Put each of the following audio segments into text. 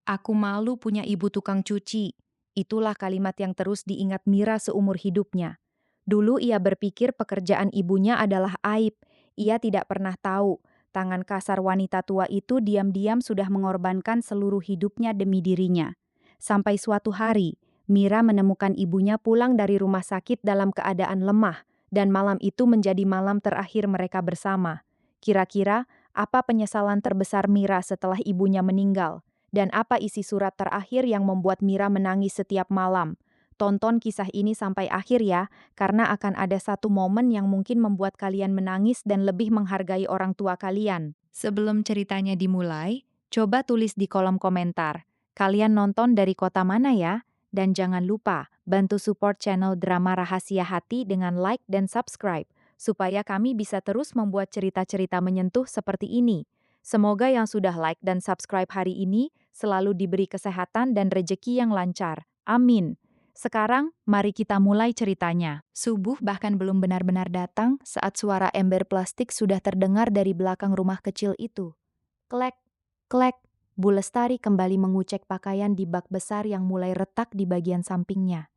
Aku malu punya ibu tukang cuci. Itulah kalimat yang terus diingat Mira seumur hidupnya. Dulu ia berpikir pekerjaan ibunya adalah aib. Ia tidak pernah tahu, tangan kasar wanita tua itu diam-diam sudah mengorbankan seluruh hidupnya demi dirinya. Sampai suatu hari, Mira menemukan ibunya pulang dari rumah sakit dalam keadaan lemah, dan malam itu menjadi malam terakhir mereka bersama. Kira-kira, apa penyesalan terbesar Mira setelah ibunya meninggal? Dan apa isi surat terakhir yang membuat Mira menangis setiap malam? Tonton kisah ini sampai akhir ya, karena akan ada satu momen yang mungkin membuat kalian menangis dan lebih menghargai orang tua kalian. Sebelum ceritanya dimulai, coba tulis di kolom komentar. Kalian nonton dari kota mana ya? Dan jangan lupa, bantu support channel Drama Rahasia Hati dengan like dan subscribe, supaya kami bisa terus membuat cerita-cerita menyentuh seperti ini. Semoga yang sudah like dan subscribe hari ini selalu diberi kesehatan dan rejeki yang lancar. Amin. Sekarang, mari kita mulai ceritanya. Subuh bahkan belum benar-benar datang saat suara ember plastik sudah terdengar dari belakang rumah kecil itu. Klek, klek, Bu Lestari kembali mengucek pakaian di bak besar yang mulai retak di bagian sampingnya.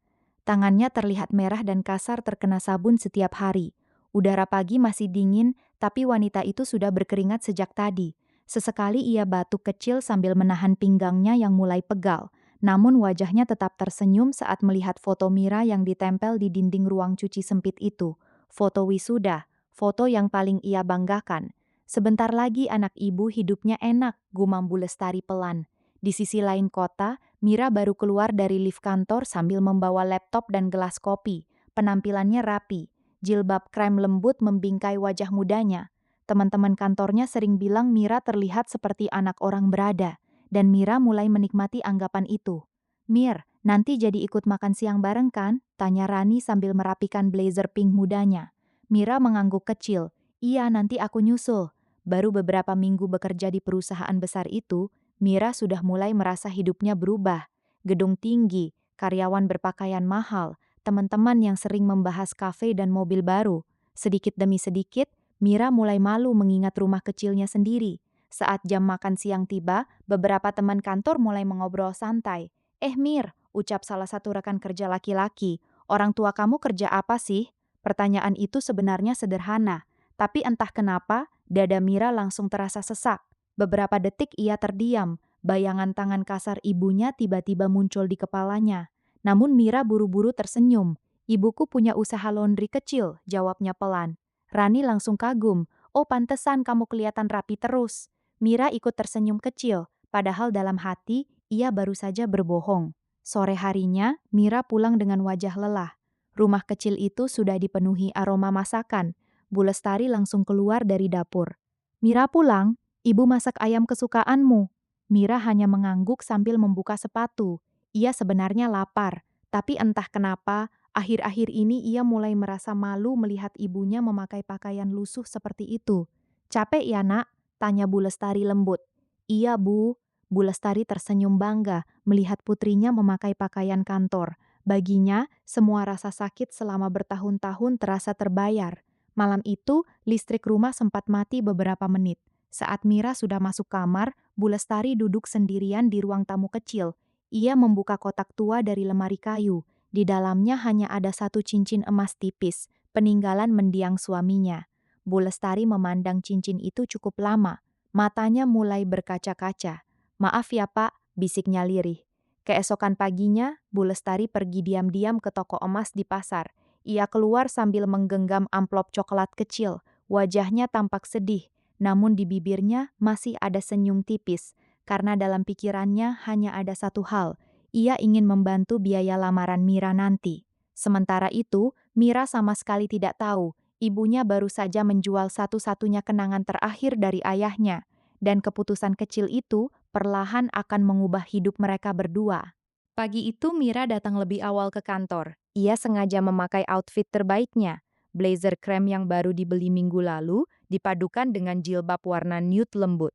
Tangannya terlihat merah dan kasar terkena sabun setiap hari. Udara pagi masih dingin, tapi wanita itu sudah berkeringat sejak tadi. Sesekali ia batuk kecil sambil menahan pinggangnya yang mulai pegal. Namun wajahnya tetap tersenyum saat melihat foto Mira yang ditempel di dinding ruang cuci sempit itu. Foto wisuda, foto yang paling ia banggakan. Sebentar lagi anak ibu hidupnya enak, gumam Bu Lestari pelan. Di sisi lain kota, Mira baru keluar dari lift kantor sambil membawa laptop dan gelas kopi. Penampilannya rapi, jilbab krem lembut membingkai wajah mudanya. Teman-teman kantornya sering bilang Mira terlihat seperti anak orang berada, dan Mira mulai menikmati anggapan itu. "Mir, nanti jadi ikut makan siang bareng kan?" tanya Rani sambil merapikan blazer pink mudanya. Mira mengangguk kecil. "Iya, nanti aku nyusul." Baru beberapa minggu bekerja di perusahaan besar itu, Mira sudah mulai merasa hidupnya berubah. Gedung tinggi, karyawan berpakaian mahal, teman-teman yang sering membahas kafe dan mobil baru. Sedikit demi sedikit, Mira mulai malu mengingat rumah kecilnya sendiri. Saat jam makan siang tiba, beberapa teman kantor mulai mengobrol santai. Mir," ucap salah satu rekan kerja laki-laki, "orang tua kamu kerja apa sih?" Pertanyaan itu sebenarnya sederhana, tapi entah kenapa, dada Mira langsung terasa sesak. Beberapa detik ia terdiam, bayangan tangan kasar ibunya tiba-tiba muncul di kepalanya. Namun Mira buru-buru tersenyum. "Ibuku punya usaha laundry kecil," jawabnya pelan. Rani langsung kagum. "Oh, pantesan kamu kelihatan rapi terus." Mira ikut tersenyum kecil, padahal dalam hati ia baru saja berbohong. Sore harinya, Mira pulang dengan wajah lelah. Rumah kecil itu sudah dipenuhi aroma masakan. Bu Lestari langsung keluar dari dapur. "Mira pulang, ibu masak ayam kesukaanmu." Mira hanya mengangguk sambil membuka sepatu. Ia sebenarnya lapar, tapi entah kenapa, akhir-akhir ini ia mulai merasa malu melihat ibunya memakai pakaian lusuh seperti itu. "Capek ya, Nak?" tanya Bu Lestari lembut. "Iya, Bu." Bu Lestari tersenyum bangga melihat putrinya memakai pakaian kantor. Baginya, semua rasa sakit selama bertahun-tahun terasa terbayar. Malam itu, listrik rumah sempat mati beberapa menit. Saat Mira sudah masuk kamar, Bu Lestari duduk sendirian di ruang tamu kecil. Ia membuka kotak tua dari lemari kayu. Di dalamnya hanya ada satu cincin emas tipis, peninggalan mendiang suaminya. Bu Lestari memandang cincin itu cukup lama. Matanya mulai berkaca-kaca. "Maaf ya, Pak," bisiknya lirih. Keesokan paginya, Bu Lestari pergi diam-diam ke toko emas di pasar. Ia keluar sambil menggenggam amplop coklat kecil. Wajahnya tampak sedih, namun di bibirnya masih ada senyum tipis, karena dalam pikirannya hanya ada satu hal. Ia ingin membantu biaya lamaran Mira nanti. Sementara itu, Mira sama sekali tidak tahu, ibunya baru saja menjual satu-satunya kenangan terakhir dari ayahnya, dan keputusan kecil itu perlahan akan mengubah hidup mereka berdua. Pagi itu Mira datang lebih awal ke kantor. Ia sengaja memakai outfit terbaiknya, blazer krem yang baru dibeli minggu lalu, dipadukan dengan jilbab warna nude lembut.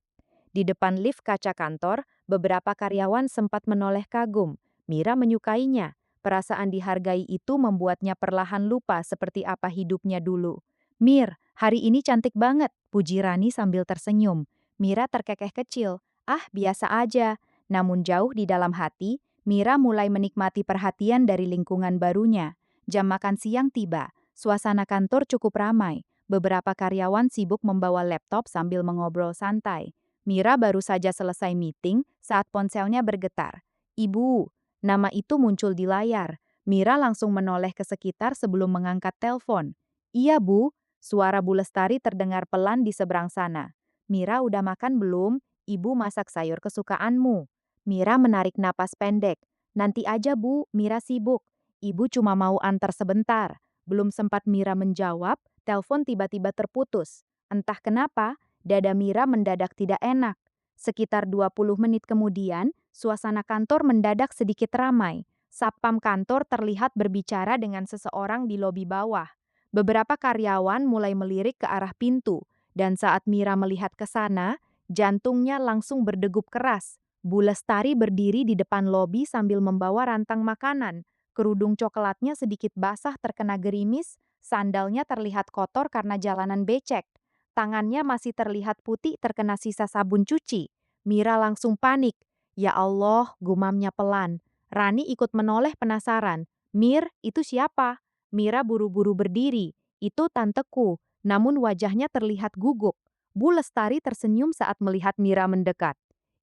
Di depan lift kaca kantor, beberapa karyawan sempat menoleh kagum. Mira menyukainya. Perasaan dihargai itu membuatnya perlahan lupa seperti apa hidupnya dulu. "Mir, hari ini cantik banget," puji Rani sambil tersenyum. Mira terkekeh kecil. "Ah, biasa aja." Namun jauh di dalam hati, Mira mulai menikmati perhatian dari lingkungan barunya. Jam makan siang tiba, suasana kantor cukup ramai. Beberapa karyawan sibuk membawa laptop sambil mengobrol santai. Mira baru saja selesai meeting saat ponselnya bergetar. "Ibu," nama itu muncul di layar. Mira langsung menoleh ke sekitar sebelum mengangkat telepon. "Iya, Bu," suara Bu Lestari terdengar pelan di seberang sana. "Mira udah makan belum? Ibu masak sayur kesukaanmu." Mira menarik napas pendek. "Nanti aja, Bu, Mira sibuk. Ibu cuma mau antar sebentar." Belum sempat Mira menjawab, telepon tiba-tiba terputus. Entah kenapa, dada Mira mendadak tidak enak. Sekitar 20 menit kemudian, suasana kantor mendadak sedikit ramai. Satpam kantor terlihat berbicara dengan seseorang di lobi bawah. Beberapa karyawan mulai melirik ke arah pintu, dan saat Mira melihat ke sana, jantungnya langsung berdegup keras. Bu Lestari berdiri di depan lobi sambil membawa rantang makanan. Kerudung coklatnya sedikit basah terkena gerimis, sandalnya terlihat kotor karena jalanan becek. Tangannya masih terlihat putih terkena sisa sabun cuci. Mira langsung panik. "Ya Allah," gumamnya pelan. Rani ikut menoleh penasaran. "Mir, itu siapa?" Mira buru-buru berdiri. "Itu tanteku," namun wajahnya terlihat gugup. Bu Lestari tersenyum saat melihat Mira mendekat.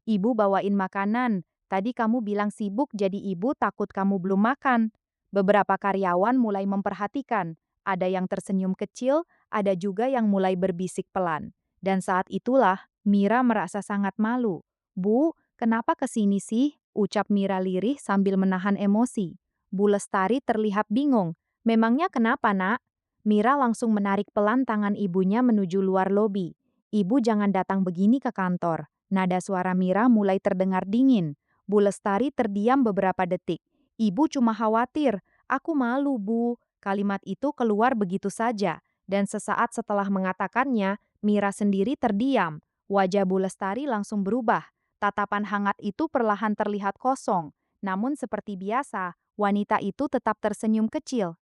"Ibu bawain makanan. Tadi kamu bilang sibuk jadi ibu takut kamu belum makan." Beberapa karyawan mulai memperhatikan. Ada yang tersenyum kecil, ada juga yang mulai berbisik pelan. Dan saat itulah Mira merasa sangat malu. "Bu, kenapa kesini sih?" ucap Mira lirih sambil menahan emosi. Bu Lestari terlihat bingung. "Memangnya kenapa, Nak?" Mira langsung menarik pelan tangan ibunya menuju luar lobi. "Ibu jangan datang begini ke kantor." Nada suara Mira mulai terdengar dingin. Bu Lestari terdiam beberapa detik. "Ibu cuma khawatir. Aku malu, Bu." Kalimat itu keluar begitu saja. Dan sesaat setelah mengatakannya, Mira sendiri terdiam. Wajah Bu Lestari langsung berubah. Tatapan hangat itu perlahan terlihat kosong. Namun seperti biasa, wanita itu tetap tersenyum kecil.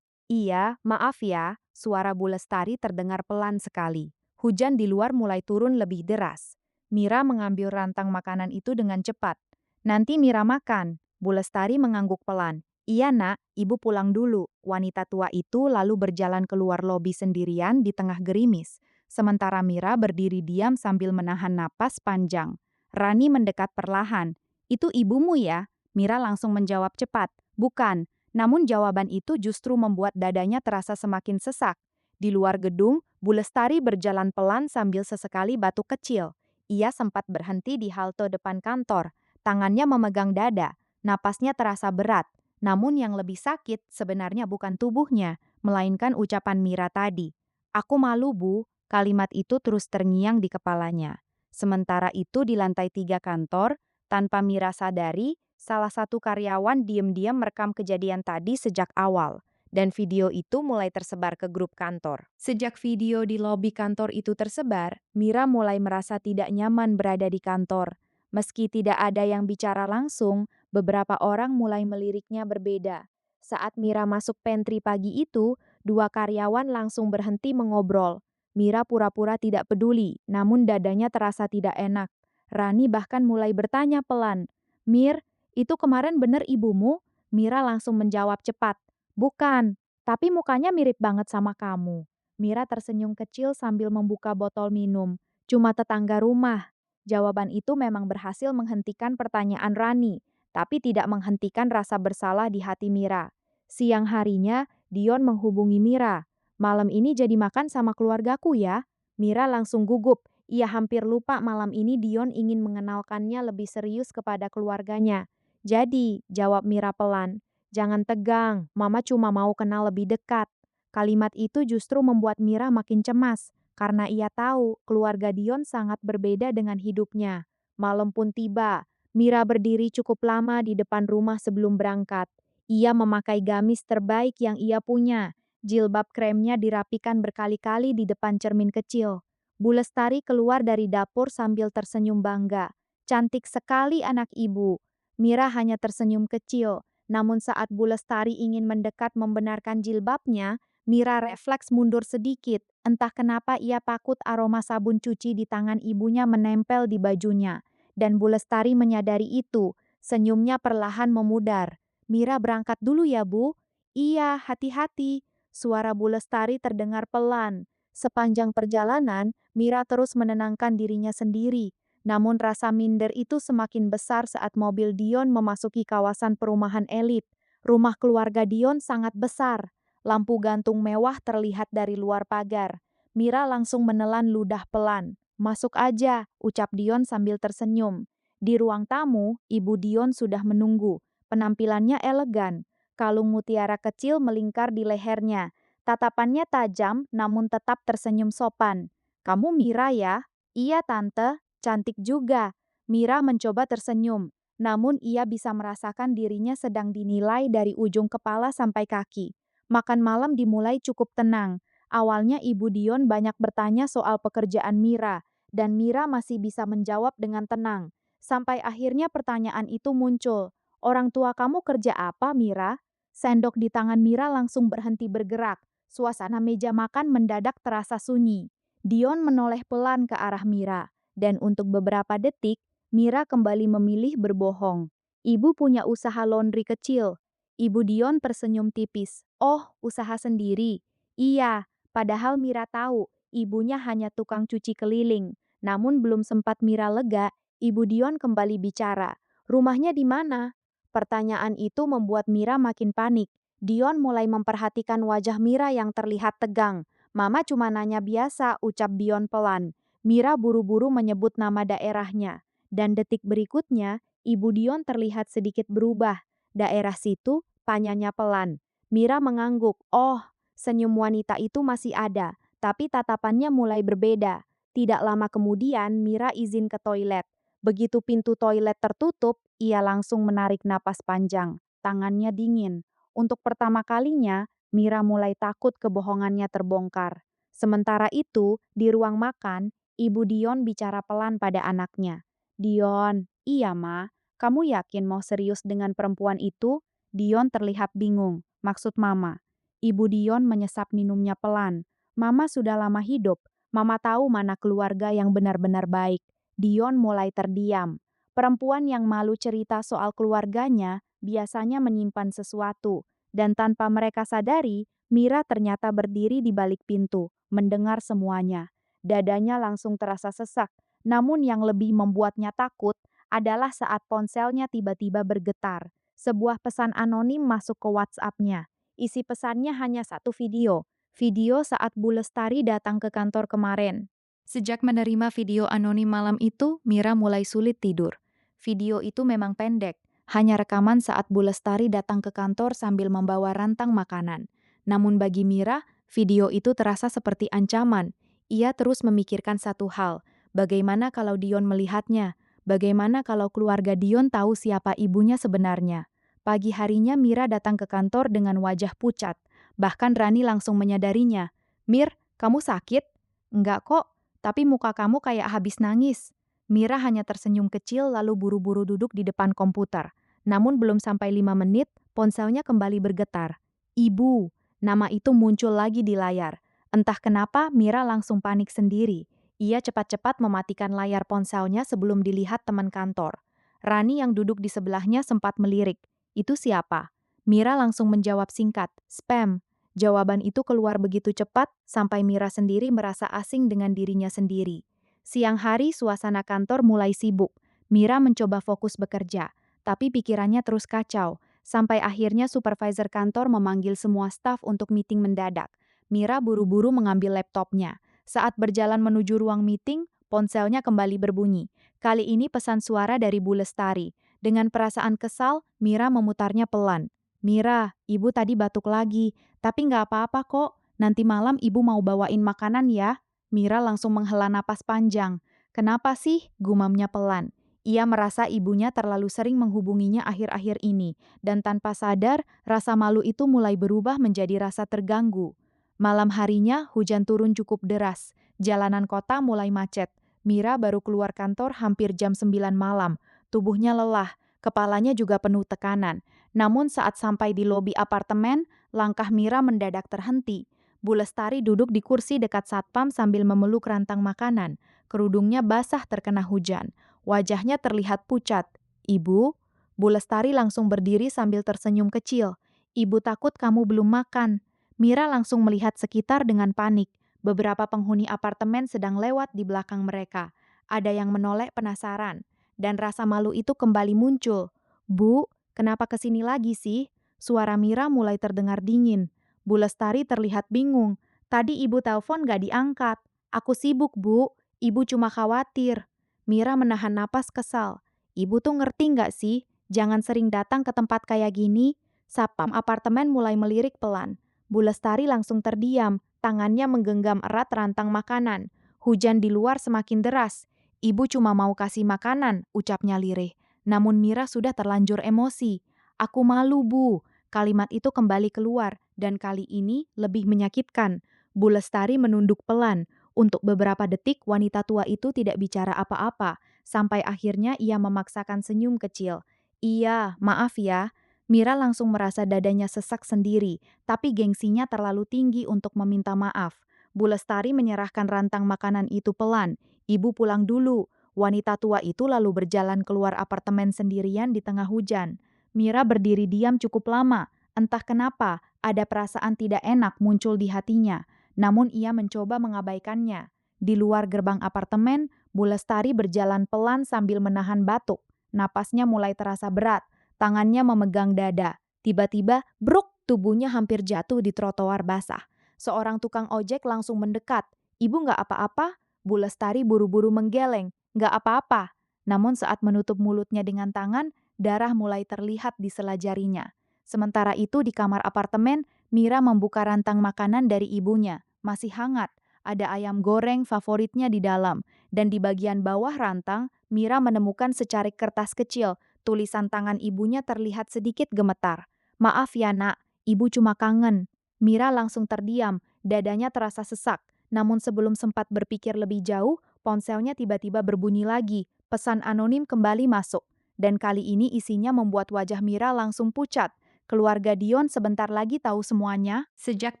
"Iya, maaf ya," suara Bu Lestari terdengar pelan sekali. Hujan di luar mulai turun lebih deras. Mira mengambil rantang makanan itu dengan cepat. "Nanti Mira makan." Bu Lestari mengangguk pelan. "Iya, Nak, Ibu pulang dulu." Wanita tua itu lalu berjalan keluar lobi sendirian di tengah gerimis. Sementara Mira berdiri diam sambil menahan napas panjang. Rani mendekat perlahan. "Itu ibumu ya?" Mira langsung menjawab cepat. "Bukan." Namun jawaban itu justru membuat dadanya terasa semakin sesak. Di luar gedung, Bu Lestari berjalan pelan sambil sesekali batuk kecil. Ia sempat berhenti di halte depan kantor. Tangannya memegang dada. Napasnya terasa berat. Namun yang lebih sakit sebenarnya bukan tubuhnya, melainkan ucapan Mira tadi. "Aku malu, Bu." Kalimat itu terus terngiang di kepalanya. Sementara itu di lantai 3 kantor, tanpa Mira sadari, salah satu karyawan diam-diam merekam kejadian tadi sejak awal, dan video itu mulai tersebar ke grup kantor. Sejak video di lobi kantor itu tersebar, Mira mulai merasa tidak nyaman berada di kantor. Meski tidak ada yang bicara langsung, beberapa orang mulai meliriknya berbeda. Saat Mira masuk pantry pagi itu, dua karyawan langsung berhenti mengobrol. Mira pura-pura tidak peduli, namun dadanya terasa tidak enak. Rani bahkan mulai bertanya pelan, "Mir, itu kemarin bener ibumu?" Mira langsung menjawab cepat, "Bukan, tapi mukanya mirip banget sama kamu." Mira tersenyum kecil sambil membuka botol minum. "Cuma tetangga rumah." Jawaban itu memang berhasil menghentikan pertanyaan Rani, tapi tidak menghentikan rasa bersalah di hati Mira. Siang harinya, Dion menghubungi Mira. "Malam ini jadi makan sama keluargaku ya." Mira langsung gugup. Ia hampir lupa malam ini Dion ingin mengenalkannya lebih serius kepada keluarganya. "Jadi," jawab Mira pelan, "jangan tegang, Mama cuma mau kenal lebih dekat." Kalimat itu justru membuat Mira makin cemas, karena ia tahu keluarga Dion sangat berbeda dengan hidupnya. Malam pun tiba, Mira berdiri cukup lama di depan rumah sebelum berangkat. Ia memakai gamis terbaik yang ia punya, jilbab kremnya dirapikan berkali-kali di depan cermin kecil. Bu Lestari keluar dari dapur sambil tersenyum bangga. "Cantik sekali anak ibu." Mira hanya tersenyum kecil, namun saat Bu Lestari ingin mendekat membenarkan jilbabnya, Mira refleks mundur sedikit. Entah kenapa ia takut aroma sabun cuci di tangan ibunya menempel di bajunya. dan Bu Lestari menyadari itu. Senyumnya perlahan memudar. "Mira berangkat dulu ya, Bu." "Iya, hati-hati." Suara Bu Lestari terdengar pelan. Sepanjang perjalanan, Mira terus menenangkan dirinya sendiri. Namun rasa minder itu semakin besar saat mobil Dion memasuki kawasan perumahan elit. Rumah keluarga Dion sangat besar. Lampu gantung mewah terlihat dari luar pagar. Mira langsung menelan ludah pelan. "Masuk aja," ucap Dion sambil tersenyum. Di ruang tamu, Ibu Dion sudah menunggu. Penampilannya elegan. Kalung mutiara kecil melingkar di lehernya. Tatapannya tajam namun tetap tersenyum sopan. "Kamu Mira ya?" "Iya tante, cantik juga." Mira mencoba tersenyum, namun ia bisa merasakan dirinya sedang dinilai dari ujung kepala sampai kaki. Makan malam dimulai cukup tenang. Awalnya Ibu Dion banyak bertanya soal pekerjaan Mira, dan Mira masih bisa menjawab dengan tenang. Sampai akhirnya pertanyaan itu muncul. "Orang tua kamu kerja apa, Mira?" Sendok di tangan Mira langsung berhenti bergerak. Suasana meja makan mendadak terasa sunyi. Dion menoleh pelan ke arah Mira, dan untuk beberapa detik, Mira kembali memilih berbohong. "Ibu punya usaha laundry kecil." Ibu Dion tersenyum tipis. "Oh, usaha sendiri?" "Iya." Padahal Mira tahu, ibunya hanya tukang cuci keliling. Namun belum sempat Mira lega, Ibu Dion kembali bicara. "Rumahnya di mana?" Pertanyaan itu membuat Mira makin panik. Dion mulai memperhatikan wajah Mira yang terlihat tegang. "Mama cuma nanya biasa," ucap Dion pelan. Mira buru-buru menyebut nama daerahnya. Dan detik berikutnya, Ibu Dion terlihat sedikit berubah. "Daerah situ?" tanyanya pelan. Mira mengangguk. "Oh." Senyum wanita itu masih ada, tapi tatapannya mulai berbeda. Tidak lama kemudian, Mira izin ke toilet. Begitu pintu toilet tertutup, ia langsung menarik napas panjang. Tangannya dingin. Untuk pertama kalinya, Mira mulai takut kebohongannya terbongkar. Sementara itu, di ruang makan, Ibu Dion bicara pelan pada anaknya. "Dion." "Iya, Ma. Kamu yakin mau serius dengan perempuan itu?" Dion terlihat bingung. "Maksud Mama?" Ibu Dion menyesap minumnya pelan. "Mama sudah lama hidup. Mama tahu mana keluarga yang benar-benar baik." Dion mulai terdiam. Perempuan yang malu cerita soal keluarganya biasanya menyimpan sesuatu, dan tanpa mereka sadari, Mira ternyata berdiri di balik pintu, mendengar semuanya. Dadanya langsung terasa sesak, namun yang lebih membuatnya takut adalah saat ponselnya tiba-tiba bergetar. Sebuah pesan anonim masuk ke WhatsApp-nya. Isi pesannya hanya satu video. Video saat Bu Lestari datang ke kantor kemarin. Sejak menerima video anonim malam itu, Mira mulai sulit tidur. Video itu memang pendek, hanya rekaman saat Bu Lestari datang ke kantor sambil membawa rantang makanan. Namun bagi Mira, video itu terasa seperti ancaman. Ia terus memikirkan satu hal, bagaimana kalau Dion melihatnya? Bagaimana kalau keluarga Dion tahu siapa ibunya sebenarnya? Pagi harinya Mira datang ke kantor dengan wajah pucat. Bahkan Rani langsung menyadarinya. "Mir, kamu sakit?" "Enggak kok, tapi muka kamu kayak habis nangis." Mira hanya tersenyum kecil lalu buru-buru duduk di depan komputer. Namun belum sampai 5 menit, ponselnya kembali bergetar. "Ibu." Nama itu muncul lagi di layar. Entah kenapa Mira langsung panik sendiri. Ia cepat-cepat mematikan layar ponselnya sebelum dilihat teman kantor. Rani yang duduk di sebelahnya sempat melirik. "Itu siapa?" Mira langsung menjawab singkat, "Spam." Jawaban itu keluar begitu cepat sampai Mira sendiri merasa asing dengan dirinya sendiri. Siang hari suasana kantor mulai sibuk. Mira mencoba fokus bekerja, tapi pikirannya terus kacau. Sampai akhirnya supervisor kantor memanggil semua staf untuk meeting mendadak. Mira buru-buru mengambil laptopnya. Saat berjalan menuju ruang meeting, ponselnya kembali berbunyi. Kali ini pesan suara dari Bu Lestari. Dengan perasaan kesal, Mira memutarnya pelan. "Mira, ibu tadi batuk lagi, tapi nggak apa-apa kok. Nanti malam ibu mau bawain makanan ya." Mira langsung menghela napas panjang. "Kenapa sih?" gumamnya pelan. Ia merasa ibunya terlalu sering menghubunginya akhir-akhir ini, dan tanpa sadar, rasa malu itu mulai berubah menjadi rasa terganggu. Malam harinya, hujan turun cukup deras. Jalanan kota mulai macet. Mira baru keluar kantor hampir jam 9 malam. Tubuhnya lelah, kepalanya juga penuh tekanan. Namun saat sampai di lobi apartemen, langkah Mira mendadak terhenti. Bu Lestari duduk di kursi dekat satpam sambil memeluk rantang makanan. Kerudungnya basah terkena hujan. Wajahnya terlihat pucat. "Ibu?" Bu Lestari langsung berdiri sambil tersenyum kecil. "Ibu takut kamu belum makan." Mira langsung melihat sekitar dengan panik. Beberapa penghuni apartemen sedang lewat di belakang mereka. Ada yang menoleh penasaran. Dan rasa malu itu kembali muncul. "Bu, kenapa kesini lagi sih?" Suara Mira mulai terdengar dingin. Bu Lestari terlihat bingung. "Tadi ibu telepon gak diangkat." "Aku sibuk, Bu. Ibu cuma khawatir." Mira menahan napas kesal. "Ibu tuh ngerti nggak sih? Jangan sering datang ke tempat kayak gini." Satpam apartemen mulai melirik pelan. Bu Lestari langsung terdiam, tangannya menggenggam erat rantang makanan. Hujan di luar semakin deras. "Ibu cuma mau kasih makanan," ucapnya lirih. Namun Mira sudah terlanjur emosi. "Aku malu, Bu." Kalimat itu kembali keluar, dan kali ini lebih menyakitkan. Bu Lestari menunduk pelan. Untuk beberapa detik wanita tua itu tidak bicara apa-apa, sampai akhirnya ia memaksakan senyum kecil. "Iya, maaf ya." Mira langsung merasa dadanya sesak sendiri, tapi gengsinya terlalu tinggi untuk meminta maaf. Bu Lestari menyerahkan rantang makanan itu pelan. "Ibu pulang dulu." Wanita tua itu lalu berjalan keluar apartemen sendirian di tengah hujan. Mira berdiri diam cukup lama. Entah kenapa, ada perasaan tidak enak muncul di hatinya. Namun ia mencoba mengabaikannya. Di luar gerbang apartemen, Bu Lestari berjalan pelan sambil menahan batuk. Napasnya mulai terasa berat, tangannya memegang dada. Tiba-tiba, bruk, tubuhnya hampir jatuh di trotoar basah. Seorang tukang ojek langsung mendekat. "Ibu nggak apa-apa?" Bu Lestari buru-buru menggeleng. "Nggak apa-apa." Namun saat menutup mulutnya dengan tangan, darah mulai terlihat di sela jarinya. Sementara itu di kamar apartemen, Mira membuka rantang makanan dari ibunya. Masih hangat, ada ayam goreng favoritnya di dalam. Dan di bagian bawah rantang, Mira menemukan secarik kertas kecil. Tulisan tangan ibunya terlihat sedikit gemetar. "Maaf ya nak, ibu cuma kangen." Mira langsung terdiam, dadanya terasa sesak. Namun sebelum sempat berpikir lebih jauh, ponselnya tiba-tiba berbunyi lagi. Pesan anonim kembali masuk. Dan kali ini isinya membuat wajah Mira langsung pucat. Keluarga Dion sebentar lagi tahu semuanya. Sejak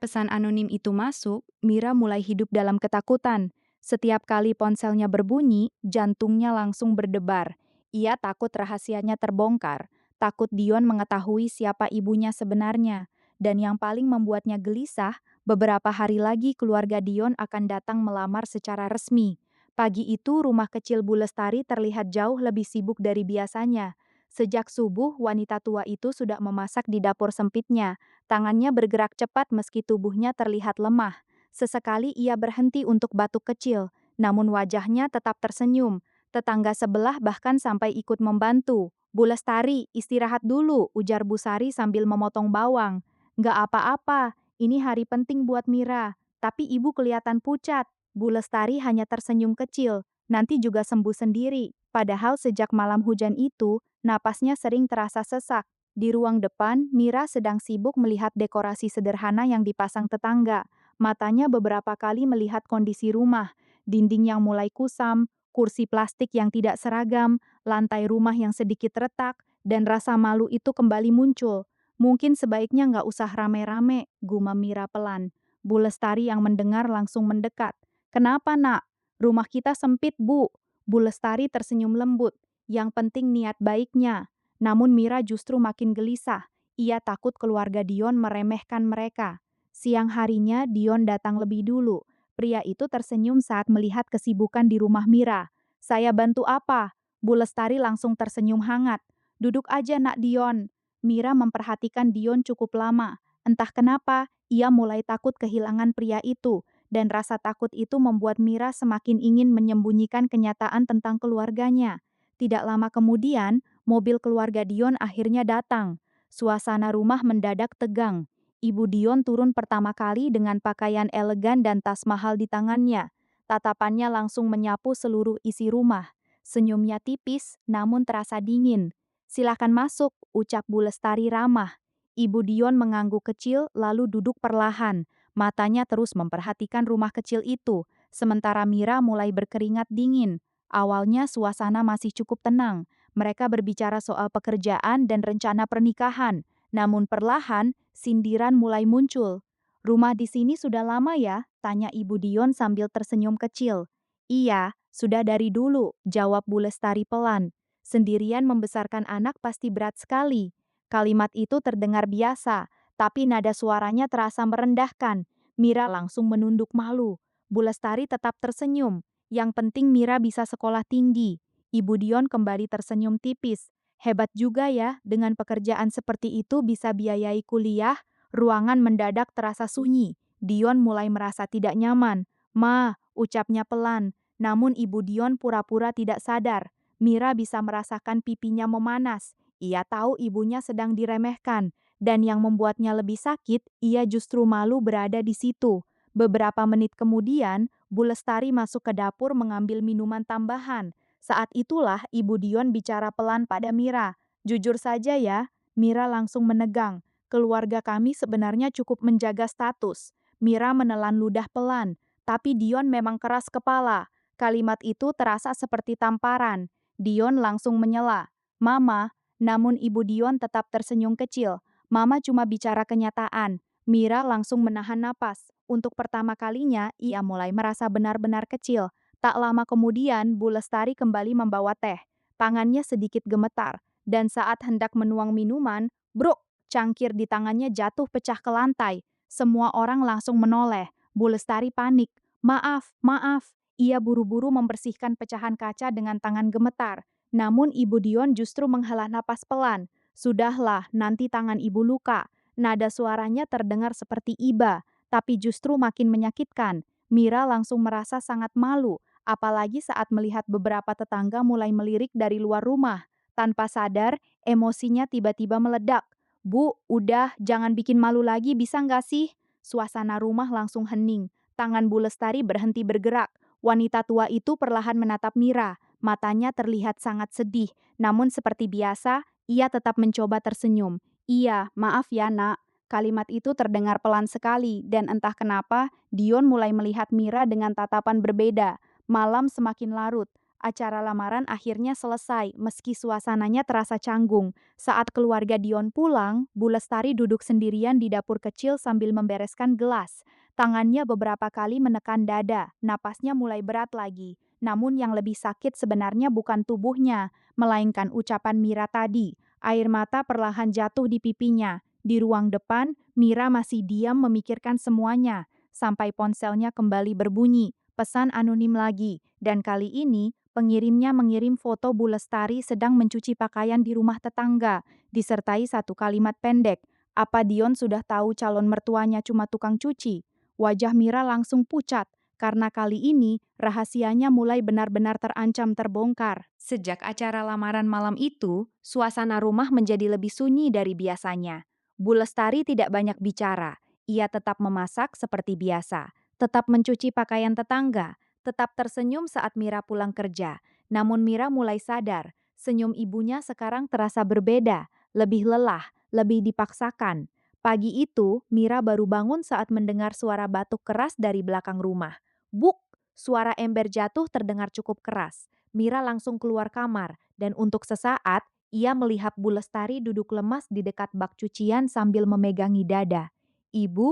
pesan anonim itu masuk, Mira mulai hidup dalam ketakutan. Setiap kali ponselnya berbunyi, jantungnya langsung berdebar. Ia takut rahasianya terbongkar, takut Dion mengetahui siapa ibunya sebenarnya. Dan yang paling membuatnya gelisah, beberapa hari lagi keluarga Dion akan datang melamar secara resmi. Pagi itu rumah kecil Bu Lestari terlihat jauh lebih sibuk dari biasanya. Sejak subuh, wanita tua itu sudah memasak di dapur sempitnya. Tangannya bergerak cepat meski tubuhnya terlihat lemah. Sesekali ia berhenti untuk batuk kecil, namun wajahnya tetap tersenyum. Tetangga sebelah bahkan sampai ikut membantu. "Bu Lestari, istirahat dulu," ujar Bu Sari sambil memotong bawang. "Nggak apa-apa, ini hari penting buat Mira. Tapi ibu kelihatan pucat." Bu Lestari hanya tersenyum kecil. "Nanti juga sembuh sendiri." Padahal sejak malam hujan itu, napasnya sering terasa sesak. Di ruang depan, Mira sedang sibuk melihat dekorasi sederhana yang dipasang tetangga. Matanya beberapa kali melihat kondisi rumah, dinding yang mulai kusam, kursi plastik yang tidak seragam, lantai rumah yang sedikit retak, dan rasa malu itu kembali muncul. "Mungkin sebaiknya nggak usah rame-rame," gumam Mira pelan. Bu Lestari yang mendengar langsung mendekat. "Kenapa, Nak? Rumah kita sempit, Bu." Bu Lestari tersenyum lembut. "Yang penting niat baiknya." Namun Mira justru makin gelisah. Ia takut keluarga Dion meremehkan mereka. Siang harinya Dion datang lebih dulu. Pria itu tersenyum saat melihat kesibukan di rumah Mira. "Saya bantu apa?" Bu Lestari langsung tersenyum hangat. "Duduk aja nak Dion." Mira memperhatikan Dion cukup lama. Entah kenapa, ia mulai takut kehilangan pria itu. Dan rasa takut itu membuat Mira semakin ingin menyembunyikan kenyataan tentang keluarganya. Tidak lama kemudian, mobil keluarga Dion akhirnya datang. Suasana rumah mendadak tegang. Ibu Dion turun pertama kali dengan pakaian elegan dan tas mahal di tangannya. Tatapannya langsung menyapu seluruh isi rumah. Senyumnya tipis, namun terasa dingin. "Silakan masuk," ucap Bu Lestari ramah. Ibu Dion mengangguk kecil lalu duduk perlahan. Matanya terus memperhatikan rumah kecil itu, sementara Mira mulai berkeringat dingin. Awalnya suasana masih cukup tenang. Mereka berbicara soal pekerjaan dan rencana pernikahan. Namun perlahan, sindiran mulai muncul. "Rumah di sini sudah lama ya?" tanya Ibu Dion sambil tersenyum kecil. "Iya, Sudah dari dulu, jawab Bu Lestari pelan. Sendirian membesarkan anak pasti berat sekali. Kalimat itu terdengar biasa, tapi nada suaranya terasa merendahkan. Mira langsung menunduk malu. Bu Lestari tetap tersenyum. Yang penting Mira bisa sekolah tinggi. Ibu Dion kembali tersenyum tipis. Hebat juga ya, dengan pekerjaan seperti itu bisa biayai kuliah. Ruangan mendadak terasa sunyi. Dion mulai merasa tidak nyaman. Ma, ucapnya pelan. Namun Ibu Dion pura-pura tidak sadar. Mira bisa merasakan pipinya memanas. Ia tahu ibunya sedang diremehkan. Dan yang membuatnya lebih sakit, ia justru malu berada di situ. Beberapa menit kemudian, Bu Lestari masuk ke dapur mengambil minuman tambahan. Saat itulah Ibu Dion bicara pelan pada Mira. Jujur saja ya, Mira langsung menegang. Keluarga kami sebenarnya cukup menjaga status. Mira menelan ludah pelan, tapi Dion memang keras kepala. Kalimat itu terasa seperti tamparan. Dion langsung menyela. Mama, namun Ibu Dion tetap tersenyum kecil. Mama cuma bicara kenyataan. Mira langsung menahan napas. Untuk pertama kalinya, ia mulai merasa benar-benar kecil. Tak lama kemudian, Bu Lestari kembali membawa teh. Tangannya sedikit gemetar. Dan saat hendak menuang minuman, bruk, cangkir di tangannya jatuh pecah ke lantai. Semua orang langsung menoleh. Bu Lestari panik. Maaf, maaf. Ia buru-buru membersihkan pecahan kaca dengan tangan gemetar. Namun Ibu Dion justru menghela napas pelan. Sudahlah, nanti tangan ibu luka. Nada suaranya terdengar seperti iba, tapi justru makin menyakitkan. Mira langsung merasa sangat malu, apalagi saat melihat beberapa tetangga mulai melirik dari luar rumah. Tanpa sadar, emosinya tiba-tiba meledak. Bu, udah, jangan bikin malu lagi bisa nggak sih? Suasana rumah langsung hening. Tangan Bu Lestari berhenti bergerak. Wanita tua itu perlahan menatap Mira. Matanya terlihat sangat sedih, namun seperti biasa, ia tetap mencoba tersenyum. Iya, maaf ya nak. Kalimat itu terdengar pelan sekali, dan entah kenapa, Dion mulai melihat Mira dengan tatapan berbeda. Malam semakin larut. Acara lamaran akhirnya selesai, meski suasananya terasa canggung. Saat keluarga Dion pulang, Bu Lestari duduk sendirian di dapur kecil sambil membereskan gelas. Tangannya beberapa kali menekan dada, napasnya mulai berat lagi. Namun yang lebih sakit sebenarnya bukan tubuhnya, melainkan ucapan Mira tadi. Air mata perlahan jatuh di pipinya. Di ruang depan, Mira masih diam memikirkan semuanya. Sampai ponselnya kembali berbunyi, pesan anonim lagi. Dan kali ini, pengirimnya mengirim foto Bu Lestari sedang mencuci pakaian di rumah tetangga, disertai satu kalimat pendek. Apa Dion sudah tahu calon mertuanya cuma tukang cuci? Wajah Mira langsung pucat, karena kali ini rahasianya mulai benar-benar terancam terbongkar. Sejak acara lamaran malam itu, suasana rumah menjadi lebih sunyi dari biasanya. Bu Lestari tidak banyak bicara. Ia tetap memasak seperti biasa, tetap mencuci pakaian tetangga, tetap tersenyum saat Mira pulang kerja. Namun Mira mulai sadar, senyum ibunya sekarang terasa berbeda, lebih lelah, lebih dipaksakan. Pagi itu, Mira baru bangun saat mendengar suara batuk keras dari belakang rumah. Buk! Suara ember jatuh terdengar cukup keras. Mira langsung keluar kamar, dan untuk sesaat, ia melihat Bu Lestari duduk lemas di dekat bak cucian sambil memegangi dada. Ibu,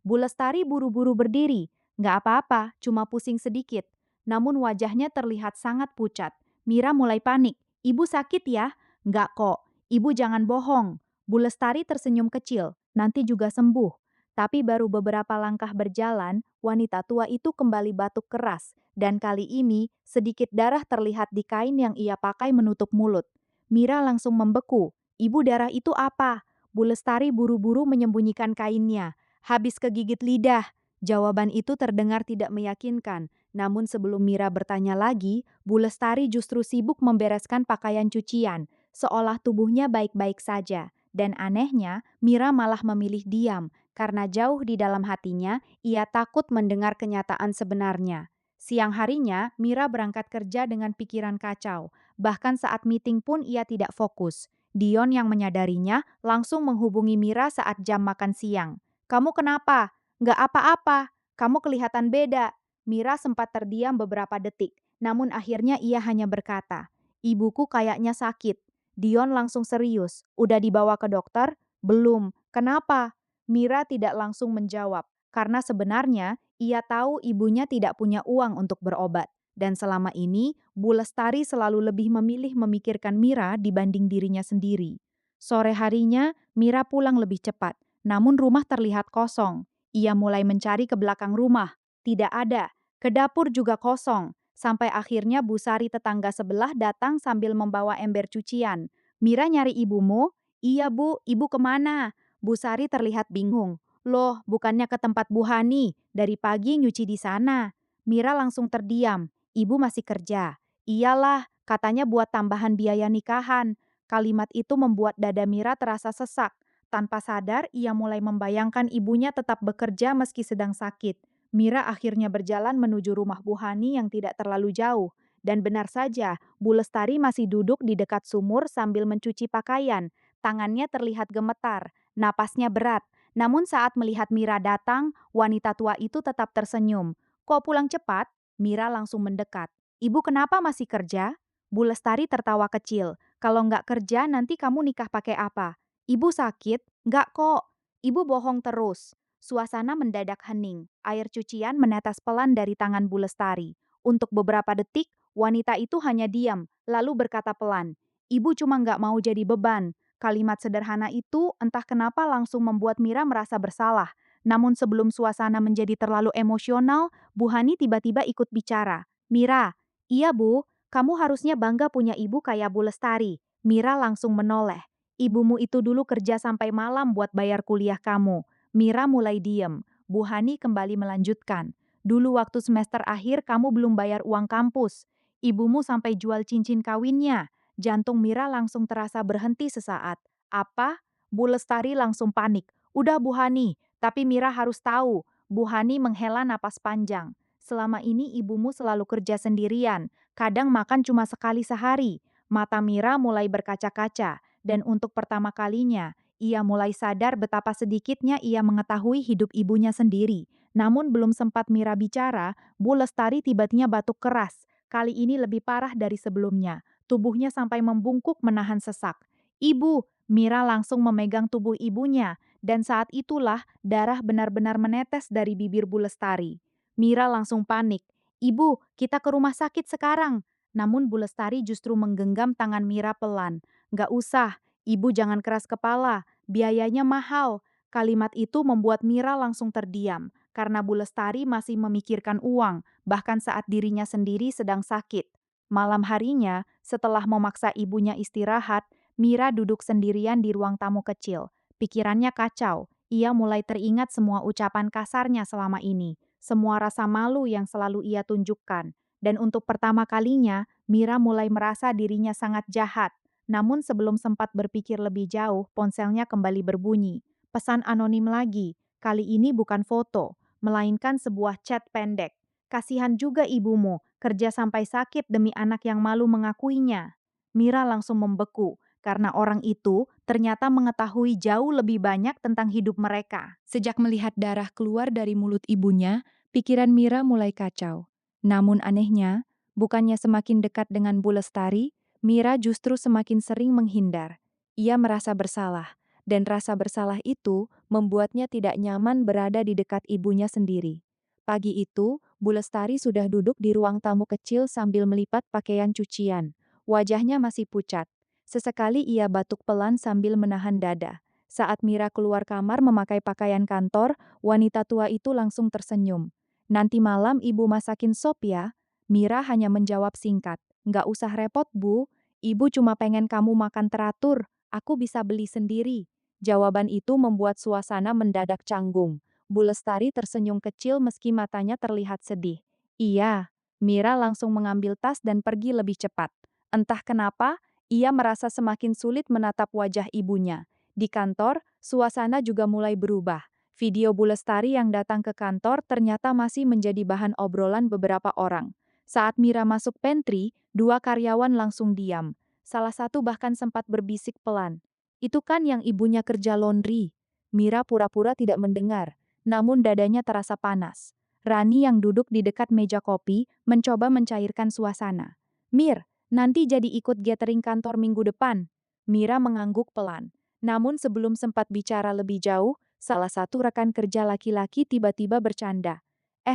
Bu Lestari buru-buru berdiri. Nggak apa-apa, cuma pusing sedikit. Namun wajahnya terlihat sangat pucat. Mira mulai panik. Ibu sakit ya? Nggak kok. Ibu jangan bohong. Bu Lestari tersenyum kecil. Nanti juga sembuh. Tapi baru beberapa langkah berjalan, wanita tua itu kembali batuk keras. Dan kali ini, sedikit darah terlihat di kain yang ia pakai menutup mulut. Mira langsung membeku. Ibu, darah itu apa? Bu Lestari buru-buru menyembunyikan kainnya. Habis kegigit lidah. Jawaban itu terdengar tidak meyakinkan. Namun sebelum Mira bertanya lagi, Bu Lestari justru sibuk membereskan pakaian cucian, seolah tubuhnya baik-baik saja. Dan anehnya, Mira malah memilih diam, karena jauh di dalam hatinya, ia takut mendengar kenyataan sebenarnya. Siang harinya, Mira berangkat kerja dengan pikiran kacau. Bahkan saat meeting pun ia tidak fokus. Dion yang menyadarinya langsung menghubungi Mira saat jam makan siang. Kamu kenapa? Nggak apa-apa. Kamu kelihatan beda. Mira sempat terdiam beberapa detik. Namun akhirnya ia hanya berkata, ibuku kayaknya sakit. Dion langsung serius. Udah dibawa ke dokter? Belum. Kenapa? Mira tidak langsung menjawab. Karena sebenarnya ia tahu ibunya tidak punya uang untuk berobat. Dan selama ini, Bu Lestari selalu lebih memilih memikirkan Mira dibanding dirinya sendiri. Sore harinya, Mira pulang lebih cepat, namun rumah terlihat kosong. Ia mulai mencari ke belakang rumah. Tidak ada. Ke dapur juga kosong. Sampai akhirnya Bu Sari tetangga sebelah datang sambil membawa ember cucian. Mira nyari ibumu? Iya Bu, ibu kemana? Bu Sari terlihat bingung. Loh, bukannya ke tempat Bu Hani? Dari pagi nyuci di sana. Mira langsung terdiam. Ibu masih kerja. Iyalah, katanya buat tambahan biaya nikahan. Kalimat itu membuat dada Mira terasa sesak. Tanpa sadar, ia mulai membayangkan ibunya tetap bekerja meski sedang sakit. Mira akhirnya berjalan menuju rumah Bu Hani yang tidak terlalu jauh. Dan benar saja, Bu Lestari masih duduk di dekat sumur sambil mencuci pakaian. Tangannya terlihat gemetar, napasnya berat. Namun saat melihat Mira datang, wanita tua itu tetap tersenyum. Kok pulang cepat? Mira langsung mendekat. Ibu kenapa masih kerja? Bu Lestari tertawa kecil. Kalau nggak kerja nanti kamu nikah pakai apa? Ibu sakit? Nggak kok. Ibu bohong terus. Suasana mendadak hening. Air cucian menetes pelan dari tangan Bu Lestari. Untuk beberapa detik, wanita itu hanya diam, lalu berkata pelan. Ibu cuma nggak mau jadi beban. Kalimat sederhana itu entah kenapa langsung membuat Mira merasa bersalah. Namun sebelum suasana menjadi terlalu emosional, Bu Hani tiba-tiba ikut bicara. Mira, iya Bu, kamu harusnya bangga punya ibu kayak Bu Lestari. Mira langsung menoleh. Ibumu itu dulu kerja sampai malam buat bayar kuliah kamu. Mira mulai diem. Bu Hani kembali melanjutkan. Dulu waktu semester akhir kamu belum bayar uang kampus. Ibumu sampai jual cincin kawinnya. Jantung Mira langsung terasa berhenti sesaat. Apa? Bu Lestari langsung panik. Udah Bu Hani, tapi Mira harus tahu. Bu Hani menghela napas panjang. Selama ini ibumu selalu kerja sendirian, kadang makan cuma sekali sehari. Mata Mira mulai berkaca-kaca, dan untuk pertama kalinya, ia mulai sadar betapa sedikitnya ia mengetahui hidup ibunya sendiri. Namun belum sempat Mira bicara, Bu Lestari tiba-tiba batuk keras. Kali ini lebih parah dari sebelumnya. Tubuhnya sampai membungkuk menahan sesak. Ibu, Mira langsung memegang tubuh ibunya, dan saat itulah darah benar-benar menetes dari bibir Bu Lestari. Mira langsung panik. Ibu, kita ke rumah sakit sekarang. Namun Bu Lestari justru menggenggam tangan Mira pelan. Gak usah, ibu jangan keras kepala, biayanya mahal. Kalimat itu membuat Mira langsung terdiam, karena Bu Lestari masih memikirkan uang, bahkan saat dirinya sendiri sedang sakit. Malam harinya, setelah memaksa ibunya istirahat, Mira duduk sendirian di ruang tamu kecil. Pikirannya kacau, ia mulai teringat semua ucapan kasarnya selama ini, semua rasa malu yang selalu ia tunjukkan. Dan untuk pertama kalinya, Mira mulai merasa dirinya sangat jahat. Namun sebelum sempat berpikir lebih jauh, ponselnya kembali berbunyi. Pesan anonim lagi, kali ini bukan foto, melainkan sebuah chat pendek. Kasihan juga ibumu, kerja sampai sakit demi anak yang malu mengakuinya. Mira langsung membeku, karena orang itu ternyata mengetahui jauh lebih banyak tentang hidup mereka. Sejak melihat darah keluar dari mulut ibunya, pikiran Mira mulai kacau. Namun anehnya, bukannya semakin dekat dengan Bu Lestari, Mira justru semakin sering menghindar. Ia merasa bersalah, dan rasa bersalah itu membuatnya tidak nyaman berada di dekat ibunya sendiri. Pagi itu, Bu Lestari sudah duduk di ruang tamu kecil sambil melipat pakaian cucian. Wajahnya masih pucat. Sesekali ia batuk pelan sambil menahan dada. Saat Mira keluar kamar memakai pakaian kantor, wanita tua itu langsung tersenyum. Nanti malam ibu masakin sop ya? Mira hanya menjawab singkat. Nggak usah repot, Bu. Ibu cuma pengen kamu makan teratur. Aku bisa beli sendiri. Jawaban itu membuat suasana mendadak canggung. Bu Lestari tersenyum kecil meski matanya terlihat sedih. Iya, Mira langsung mengambil tas dan pergi lebih cepat. Entah kenapa, ia merasa semakin sulit menatap wajah ibunya. Di kantor, suasana juga mulai berubah. Video Bu Lestari yang datang ke kantor ternyata masih menjadi bahan obrolan beberapa orang. Saat Mira masuk pantry, dua karyawan langsung diam. Salah satu bahkan sempat berbisik pelan. Itu kan yang ibunya kerja laundry. Mira pura-pura tidak mendengar, namun dadanya terasa panas. Rani yang duduk di dekat meja kopi mencoba mencairkan suasana. Mir, nanti jadi ikut gathering kantor minggu depan. Mira mengangguk pelan. Namun sebelum sempat bicara lebih jauh, salah satu rekan kerja laki-laki tiba-tiba bercanda.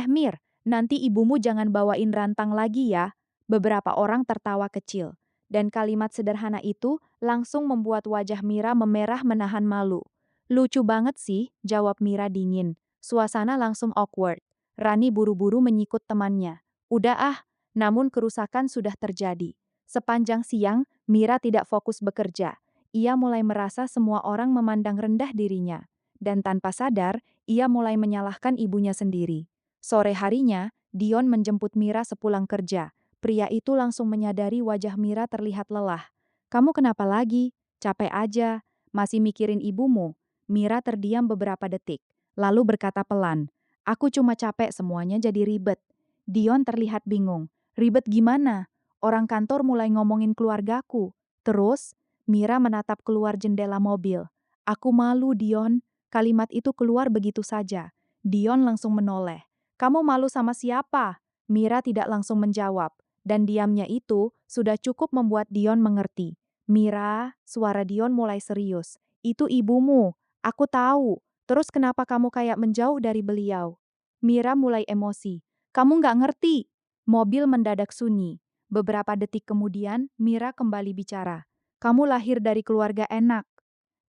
Mir, nanti ibumu jangan bawain rantang lagi ya. Beberapa orang tertawa kecil. Dan kalimat sederhana itu langsung membuat wajah Mira memerah menahan malu. Lucu banget sih, jawab Mira dingin. Suasana langsung awkward. Rani buru-buru menyikut temannya. Udah ah, namun kerusakan sudah terjadi. Sepanjang siang, Mira tidak fokus bekerja. Ia mulai merasa semua orang memandang rendah dirinya. Dan tanpa sadar, ia mulai menyalahkan ibunya sendiri. Sore harinya, Dion menjemput Mira sepulang kerja. Pria itu langsung menyadari wajah Mira terlihat lelah. Kamu kenapa lagi? Capek aja. Masih mikirin ibumu? Mira terdiam beberapa detik, lalu berkata pelan, aku cuma capek semuanya jadi ribet. Dion terlihat bingung. Ribet gimana? Orang kantor mulai ngomongin keluargaku. Terus, Mira menatap keluar jendela mobil. Aku malu, Dion. Kalimat itu keluar begitu saja. Dion langsung menoleh. Kamu malu sama siapa? Mira tidak langsung menjawab. Dan diamnya itu sudah cukup membuat Dion mengerti. Mira, suara Dion mulai serius. Itu ibumu. Aku tahu. Terus kenapa kamu kayak menjauh dari beliau? Mira mulai emosi. Kamu nggak ngerti. Mobil mendadak sunyi. Beberapa detik kemudian, Mira kembali bicara. Kamu lahir dari keluarga enak.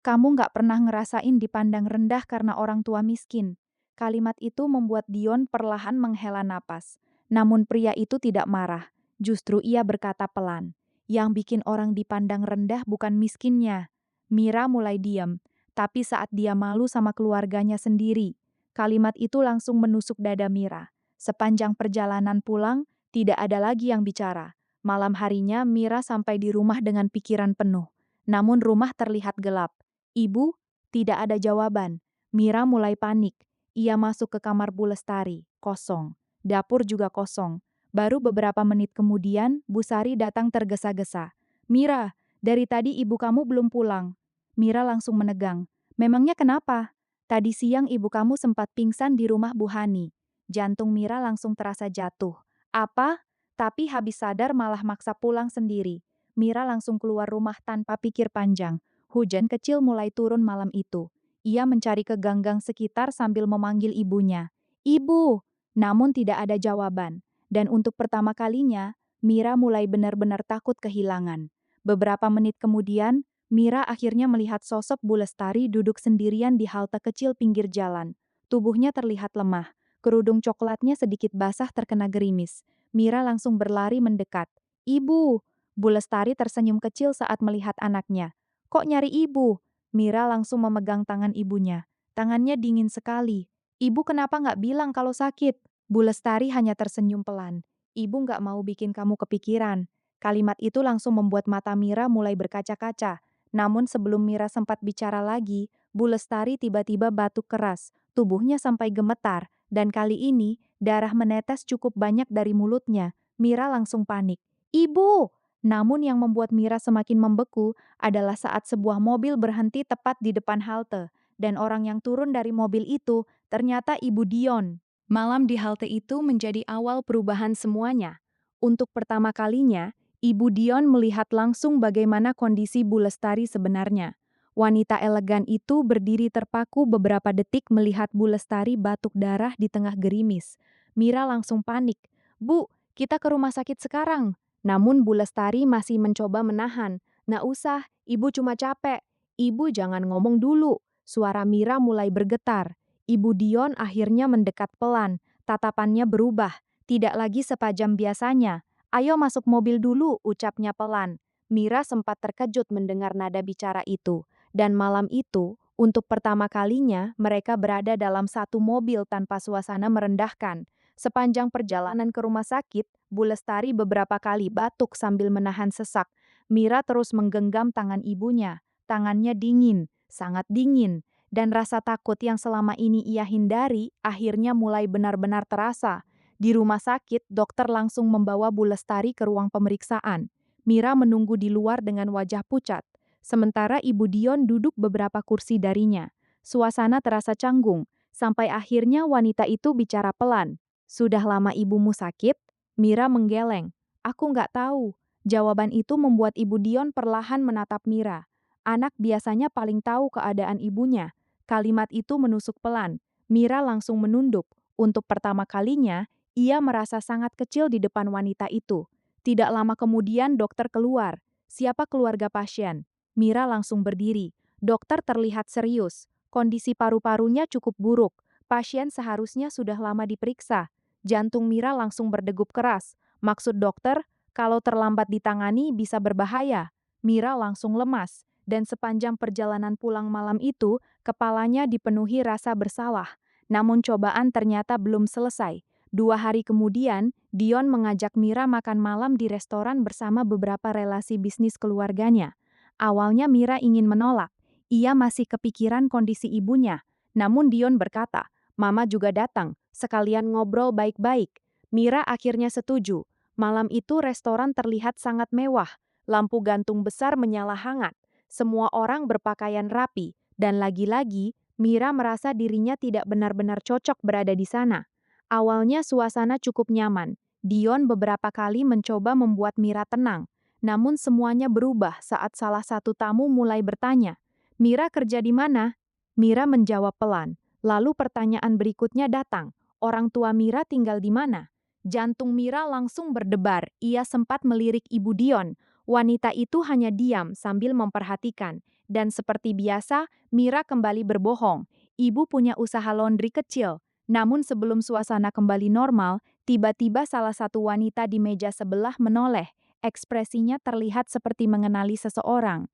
Kamu nggak pernah ngerasain dipandang rendah karena orang tua miskin. Kalimat itu membuat Dion perlahan menghela napas. Namun pria itu tidak marah. Justru ia berkata pelan. Yang bikin orang dipandang rendah bukan miskinnya. Mira mulai diam. Tapi saat dia malu sama keluarganya sendiri, kalimat itu langsung menusuk dada Mira. Sepanjang perjalanan pulang, tidak ada lagi yang bicara. Malam harinya Mira sampai di rumah dengan pikiran penuh. Namun rumah terlihat gelap. Ibu, tidak ada jawaban. Mira mulai panik. Ia masuk ke kamar Bu Lestari, kosong. Dapur juga kosong. Baru beberapa menit kemudian, Bu Sari datang tergesa-gesa. Mira, dari tadi ibu kamu belum pulang. Mira langsung menegang. Memangnya kenapa? Tadi siang ibu kamu sempat pingsan di rumah Bu Hani. Jantung Mira langsung terasa jatuh. Apa? Tapi habis sadar malah maksa pulang sendiri. Mira langsung keluar rumah tanpa pikir panjang. Hujan kecil mulai turun malam itu. Ia mencari ke ganggang sekitar sambil memanggil ibunya. Ibu! Namun tidak ada jawaban. Dan untuk pertama kalinya, Mira mulai benar-benar takut kehilangan. Beberapa menit kemudian, Mira akhirnya melihat sosok Bu Lestari duduk sendirian di halte kecil pinggir jalan. Tubuhnya terlihat lemah. Kerudung coklatnya sedikit basah terkena gerimis. Mira langsung berlari mendekat. Ibu! Bu Lestari tersenyum kecil saat melihat anaknya. Kok nyari ibu? Mira langsung memegang tangan ibunya. Tangannya dingin sekali. Ibu kenapa nggak bilang kalau sakit? Bu Lestari hanya tersenyum pelan. Ibu nggak mau bikin kamu kepikiran. Kalimat itu langsung membuat mata Mira mulai berkaca-kaca. Namun sebelum Mira sempat bicara lagi, Bu Lestari tiba-tiba batuk keras. Tubuhnya sampai gemetar. Dan kali ini, darah menetes cukup banyak dari mulutnya. Mira langsung panik. Ibu! Namun yang membuat Mira semakin membeku adalah saat sebuah mobil berhenti tepat di depan halte, dan orang yang turun dari mobil itu ternyata Ibu Dion. Malam di halte itu menjadi awal perubahan semuanya. Untuk pertama kalinya, Ibu Dion melihat langsung bagaimana kondisi Bu Lestari sebenarnya. Wanita elegan itu berdiri terpaku beberapa detik melihat Bu Lestari batuk darah di tengah gerimis. Mira langsung panik. Bu, kita ke rumah sakit sekarang. Namun Bu Lestari masih mencoba menahan. Nggak usah, ibu cuma capek. Ibu jangan ngomong dulu. Suara Mira mulai bergetar. Ibu Dion akhirnya mendekat pelan. Tatapannya berubah. Tidak lagi sepajam biasanya. Ayo masuk mobil dulu, ucapnya pelan. Mira sempat terkejut mendengar nada bicara itu. Dan malam itu, untuk pertama kalinya, mereka berada dalam satu mobil tanpa suasana merendahkan. Sepanjang perjalanan ke rumah sakit, Bu Lestari beberapa kali batuk sambil menahan sesak. Mira terus menggenggam tangan ibunya. Tangannya dingin, sangat dingin. Dan rasa takut yang selama ini ia hindari akhirnya mulai benar-benar terasa. Di rumah sakit, dokter langsung membawa Bu Lestari ke ruang pemeriksaan. Mira menunggu di luar dengan wajah pucat. Sementara Ibu Dion duduk beberapa kursi darinya. Suasana terasa canggung, sampai akhirnya wanita itu bicara pelan. Sudah lama ibumu sakit? Mira menggeleng. Aku nggak tahu. Jawaban itu membuat Ibu Dion perlahan menatap Mira. Anak biasanya paling tahu keadaan ibunya. Kalimat itu menusuk pelan. Mira langsung menunduk. Untuk pertama kalinya, Ia merasa sangat kecil di depan wanita itu. Tidak lama kemudian dokter keluar. Siapa keluarga pasien? Mira langsung berdiri. Dokter terlihat serius. Kondisi paru-parunya cukup buruk. Pasien seharusnya sudah lama diperiksa. Jantung Mira langsung berdegup keras. Maksud dokter, kalau terlambat ditangani bisa berbahaya. Mira langsung lemas, dan sepanjang perjalanan pulang malam itu, kepalanya dipenuhi rasa bersalah. Namun cobaan ternyata belum selesai. 2 hari kemudian, Dion mengajak Mira makan malam di restoran bersama beberapa relasi bisnis keluarganya. Awalnya Mira ingin menolak. Ia masih kepikiran kondisi ibunya. Namun Dion berkata, "Mama juga datang, sekalian ngobrol baik-baik." Mira akhirnya setuju. Malam itu restoran terlihat sangat mewah. Lampu gantung besar menyala hangat. Semua orang berpakaian rapi. Dan lagi-lagi, Mira merasa dirinya tidak benar-benar cocok berada di sana. Awalnya suasana cukup nyaman. Dion beberapa kali mencoba membuat Mira tenang. Namun semuanya berubah saat salah satu tamu mulai bertanya, "Mira kerja di mana?" Mira menjawab pelan. Lalu pertanyaan berikutnya datang, "Orang tua Mira tinggal di mana?" Jantung Mira langsung berdebar. Ia sempat melirik ibu Dion. Wanita itu hanya diam sambil memperhatikan. Dan seperti biasa, Mira kembali berbohong. Ibu punya usaha laundry kecil. Namun sebelum suasana kembali normal, tiba-tiba salah satu wanita di meja sebelah menoleh. Ekspresinya terlihat seperti mengenali seseorang.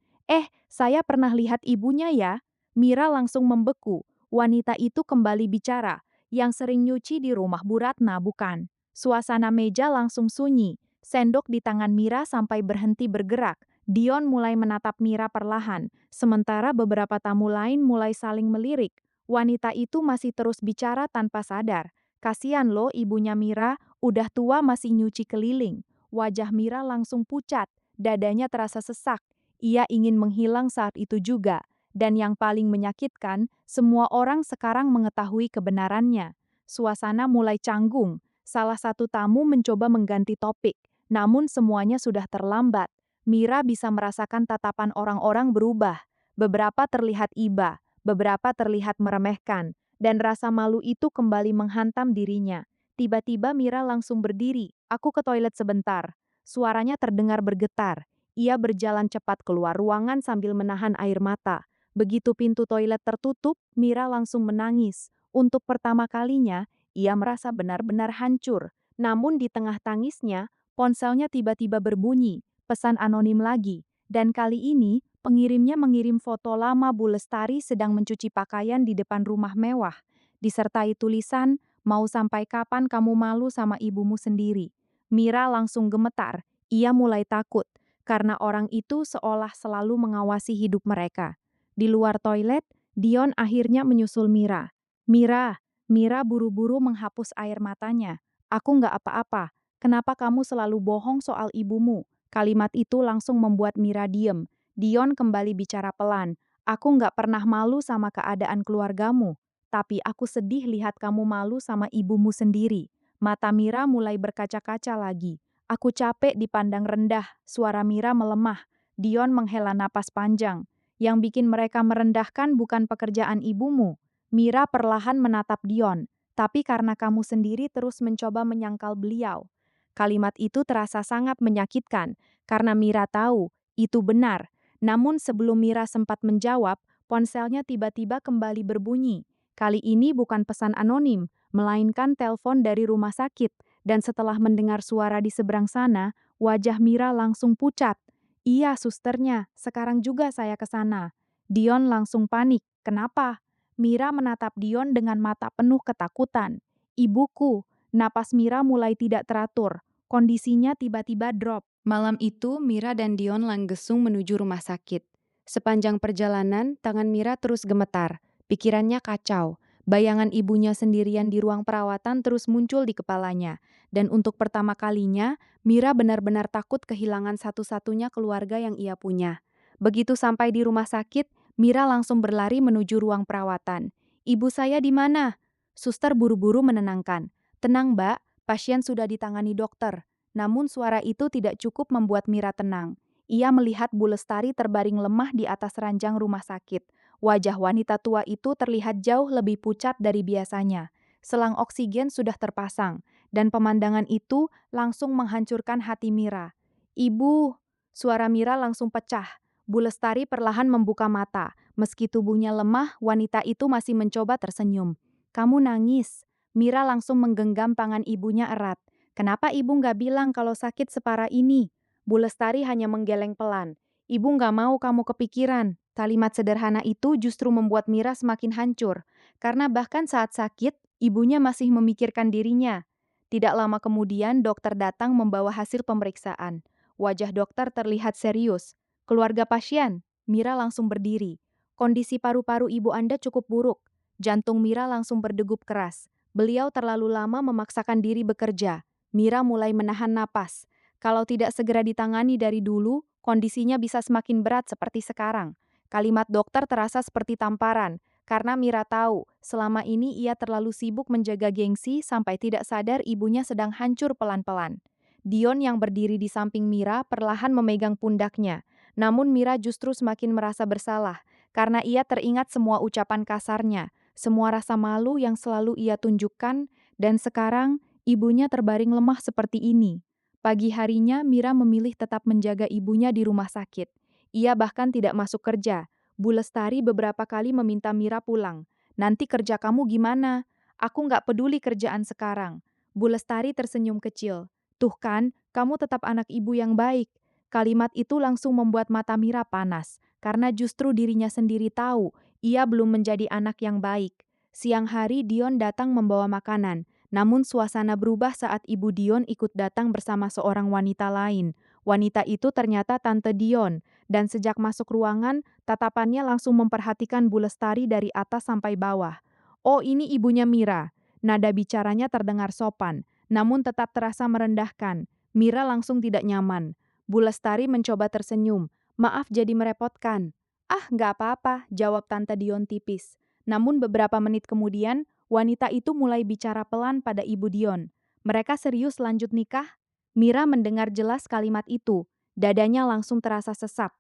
Saya pernah lihat ibunya ya." Mira langsung membeku. Wanita itu kembali bicara. "Yang sering nyuci di rumah Bu Ratna, bukan?" Suasana meja langsung sunyi. Sendok di tangan Mira sampai berhenti bergerak. Dion mulai menatap Mira perlahan, sementara beberapa tamu lain mulai saling melirik. Wanita itu masih terus bicara tanpa sadar. "Kasian loh ibunya Mira, udah tua masih nyuci keliling." Wajah Mira langsung pucat, dadanya terasa sesak. Ia ingin menghilang saat itu juga. Dan yang paling menyakitkan, semua orang sekarang mengetahui kebenarannya. Suasana mulai canggung. Salah satu tamu mencoba mengganti topik, namun semuanya sudah terlambat. Mira bisa merasakan tatapan orang-orang berubah. Beberapa terlihat iba, beberapa terlihat meremehkan, dan rasa malu itu kembali menghantam dirinya. Tiba-tiba Mira langsung berdiri. "Aku ke toilet sebentar." Suaranya terdengar bergetar. Ia berjalan cepat keluar ruangan sambil menahan air mata. Begitu pintu toilet tertutup, Mira langsung menangis. Untuk pertama kalinya, ia merasa benar-benar hancur. Namun di tengah tangisnya, ponselnya tiba-tiba berbunyi. Pesan anonim lagi. Dan kali ini, pengirimnya mengirim foto lama Bu Lestari sedang mencuci pakaian di depan rumah mewah. Disertai tulisan, "Mau sampai kapan kamu malu sama ibumu sendiri?" Mira langsung gemetar. Ia mulai takut, karena orang itu seolah selalu mengawasi hidup mereka. Di luar toilet, Dion akhirnya menyusul Mira. Mira buru-buru menghapus air matanya. "Aku nggak apa-apa. Kenapa kamu selalu bohong soal ibumu?" Kalimat itu langsung membuat Mira diem. Dion kembali bicara pelan. "Aku nggak pernah malu sama keadaan keluargamu. Tapi aku sedih lihat kamu malu sama ibumu sendiri." Mata Mira mulai berkaca-kaca lagi. "Aku capek dipandang rendah." Suara Mira melemah. Dion menghela napas panjang. "Yang bikin mereka merendahkan bukan pekerjaan ibumu." Mira perlahan menatap Dion. "Tapi karena kamu sendiri terus mencoba menyangkal beliau." Kalimat itu terasa sangat menyakitkan, karena Mira tahu itu benar. Namun sebelum Mira sempat menjawab, ponselnya tiba-tiba kembali berbunyi. Kali ini bukan pesan anonim, melainkan telepon dari rumah sakit. Dan setelah mendengar suara di seberang sana, wajah Mira langsung pucat. "Iya, susternya, sekarang juga saya ke sana." Dion langsung panik. "Kenapa?" Mira menatap Dion dengan mata penuh ketakutan. "Ibuku." Napas Mira mulai tidak teratur. Kondisinya tiba-tiba drop. Malam itu, Mira dan Dion langgesung menuju rumah sakit. Sepanjang perjalanan, tangan Mira terus gemetar. Pikirannya kacau. Bayangan ibunya sendirian di ruang perawatan terus muncul di kepalanya. Dan untuk pertama kalinya, Mira benar-benar takut kehilangan satu-satunya keluarga yang ia punya. Begitu sampai di rumah sakit, Mira langsung berlari menuju ruang perawatan. "Ibu saya di mana?" Suster buru-buru menenangkan. "Tenang, Mbak, pasien sudah ditangani dokter." Namun suara itu tidak cukup membuat Mira tenang. Ia melihat Bu Lestari terbaring lemah di atas ranjang rumah sakit. Wajah wanita tua itu terlihat jauh lebih pucat dari biasanya. Selang oksigen sudah terpasang, dan pemandangan itu langsung menghancurkan hati Mira. "Ibu!" Suara Mira langsung pecah. Bu Lestari perlahan membuka mata. Meski tubuhnya lemah, wanita itu masih mencoba tersenyum. "Kamu nangis." Mira langsung menggenggam tangan ibunya erat. "Kenapa ibu nggak bilang kalau sakit separah ini?" Bu Lestari hanya menggeleng pelan. "Ibu nggak mau kamu kepikiran." Kalimat sederhana itu justru membuat Mira semakin hancur. Karena bahkan saat sakit, ibunya masih memikirkan dirinya. Tidak lama kemudian, dokter datang membawa hasil pemeriksaan. Wajah dokter terlihat serius. "Keluarga pasien." Mira langsung berdiri. "Kondisi paru-paru ibu Anda cukup buruk." Jantung Mira langsung berdegup keras. Beliau terlalu lama memaksakan diri bekerja. Mira mulai menahan napas. Kalau tidak segera ditangani dari dulu, kondisinya bisa semakin berat seperti sekarang. Kalimat dokter terasa seperti tamparan, karena Mira tahu, selama ini ia terlalu sibuk menjaga gengsi sampai tidak sadar ibunya sedang hancur pelan-pelan. Dion yang berdiri di samping Mira perlahan memegang pundaknya. Namun Mira justru semakin merasa bersalah, karena ia teringat semua ucapan kasarnya, semua rasa malu yang selalu ia tunjukkan, dan sekarang ibunya terbaring lemah seperti ini. Pagi harinya Mira memilih tetap menjaga ibunya di rumah sakit. Ia bahkan tidak masuk kerja. Bu Lestari beberapa kali meminta Mira pulang. "Nanti kerja kamu gimana? Aku nggak peduli kerjaan sekarang." Bu Lestari tersenyum kecil. "Tuh kan, kamu tetap anak ibu yang baik." Kalimat itu langsung membuat mata Mira panas, karena justru dirinya sendiri tahu ia belum menjadi anak yang baik. Siang hari Dion datang membawa makanan, namun suasana berubah saat ibu Dion ikut datang bersama seorang wanita lain. Wanita itu ternyata Tante Dion, dan sejak masuk ruangan, tatapannya langsung memperhatikan Bu Lestari dari atas sampai bawah. "Oh, ini ibunya Mira." Nada bicaranya terdengar sopan, namun tetap terasa merendahkan. Mira langsung tidak nyaman. Bu Lestari mencoba tersenyum. "Maaf jadi merepotkan." "Ah, nggak apa-apa," jawab Tante Dion tipis. Namun beberapa menit kemudian, wanita itu mulai bicara pelan pada Ibu Dion. "Mereka serius lanjut nikah?" Mira mendengar jelas kalimat itu. Dadanya langsung terasa sesak.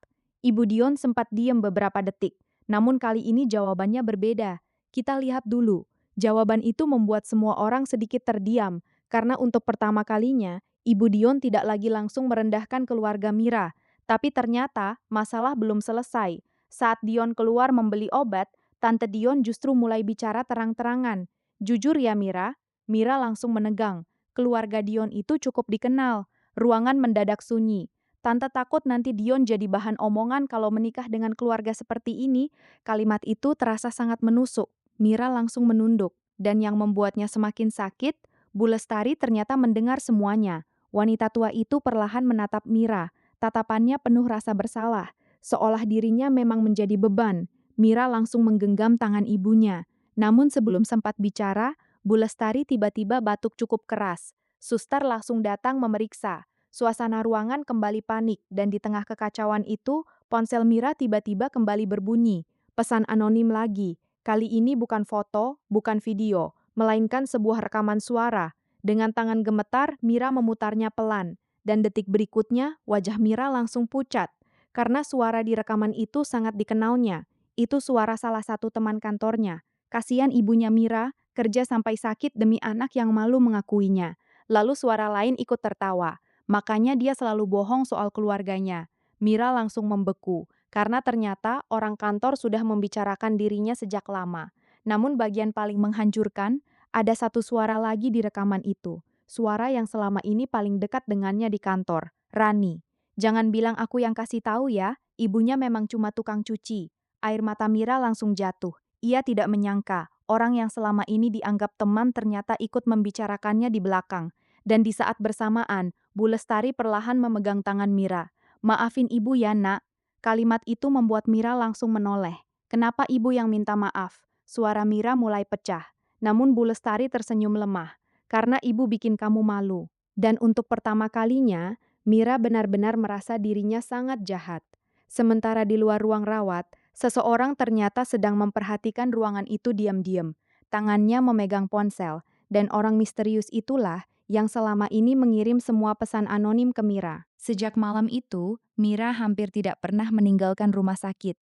Ibu Dion sempat diam beberapa detik, namun kali ini jawabannya berbeda. "Kita lihat dulu." Jawaban itu membuat semua orang sedikit terdiam, karena untuk pertama kalinya, Ibu Dion tidak lagi langsung merendahkan keluarga Mira. Tapi ternyata masalah belum selesai. Saat Dion keluar membeli obat, Tante Dion justru mulai bicara terang-terangan. "Jujur ya Mira." Mira langsung menegang. Keluarga Dion itu cukup dikenal. Ruangan mendadak sunyi. "Tante takut nanti Dion jadi bahan omongan kalau menikah dengan keluarga seperti ini." Kalimat itu terasa sangat menusuk. Mira langsung menunduk. Dan yang membuatnya semakin sakit, Bu Lestari ternyata mendengar semuanya. Wanita tua itu perlahan menatap Mira. Tatapannya penuh rasa bersalah, seolah dirinya memang menjadi beban. Mira langsung menggenggam tangan ibunya. Namun sebelum sempat bicara, Bu Lestari tiba-tiba batuk cukup keras. Suster langsung datang memeriksa. Suasana ruangan kembali panik, dan di tengah kekacauan itu, ponsel Mira tiba-tiba kembali berbunyi. Pesan anonim lagi. Kali ini bukan foto, bukan video, melainkan sebuah rekaman suara. Dengan tangan gemetar, Mira memutarnya pelan. Dan detik berikutnya, wajah Mira langsung pucat. Karena suara di rekaman itu sangat dikenalnya. Itu suara salah satu teman kantornya. Kasihan ibunya Mira, kerja sampai sakit demi anak yang malu mengakuinya. Lalu suara lain ikut tertawa. Makanya dia selalu bohong soal keluarganya. Mira langsung membeku, karena ternyata orang kantor sudah membicarakan dirinya sejak lama. Namun bagian paling menghancurkan, ada satu suara lagi di rekaman itu. Suara yang selama ini paling dekat dengannya di kantor, Rani. "Jangan bilang aku yang kasih tahu ya, ibunya memang cuma tukang cuci." Air mata Mira langsung jatuh. Ia tidak menyangka, orang yang selama ini dianggap teman ternyata ikut membicarakannya di belakang. Dan di saat bersamaan, Bu Lestari perlahan memegang tangan Mira. "Maafin ibu ya, Nak." Kalimat itu membuat Mira langsung menoleh. "Kenapa ibu yang minta maaf?" Suara Mira mulai pecah. Namun Bu Lestari tersenyum lemah. "Karena ibu bikin kamu malu." Dan untuk pertama kalinya, Mira benar-benar merasa dirinya sangat jahat. Sementara di luar ruang rawat, seseorang ternyata sedang memperhatikan ruangan itu diam-diam. Tangannya memegang ponsel, dan orang misterius itulah yang selama ini mengirim semua pesan anonim ke Mira. Sejak malam itu, Mira hampir tidak pernah meninggalkan rumah sakit.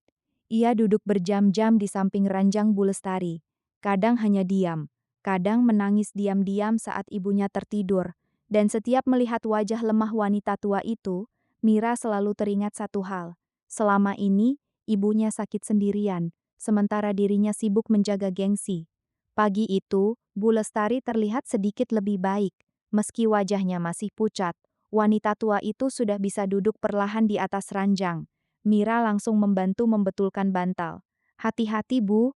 Ia duduk berjam-jam di samping ranjang Bu Lestari. Kadang hanya diam, kadang menangis diam-diam saat ibunya tertidur, dan setiap melihat wajah lemah wanita tua itu, Mira selalu teringat satu hal. Selama ini, ibunya sakit sendirian, sementara dirinya sibuk menjaga gengsi. Pagi itu, Bu Lestari terlihat sedikit lebih baik, meski wajahnya masih pucat. Wanita tua itu sudah bisa duduk perlahan di atas ranjang. Mira langsung membantu membetulkan bantal. "Hati-hati, Bu."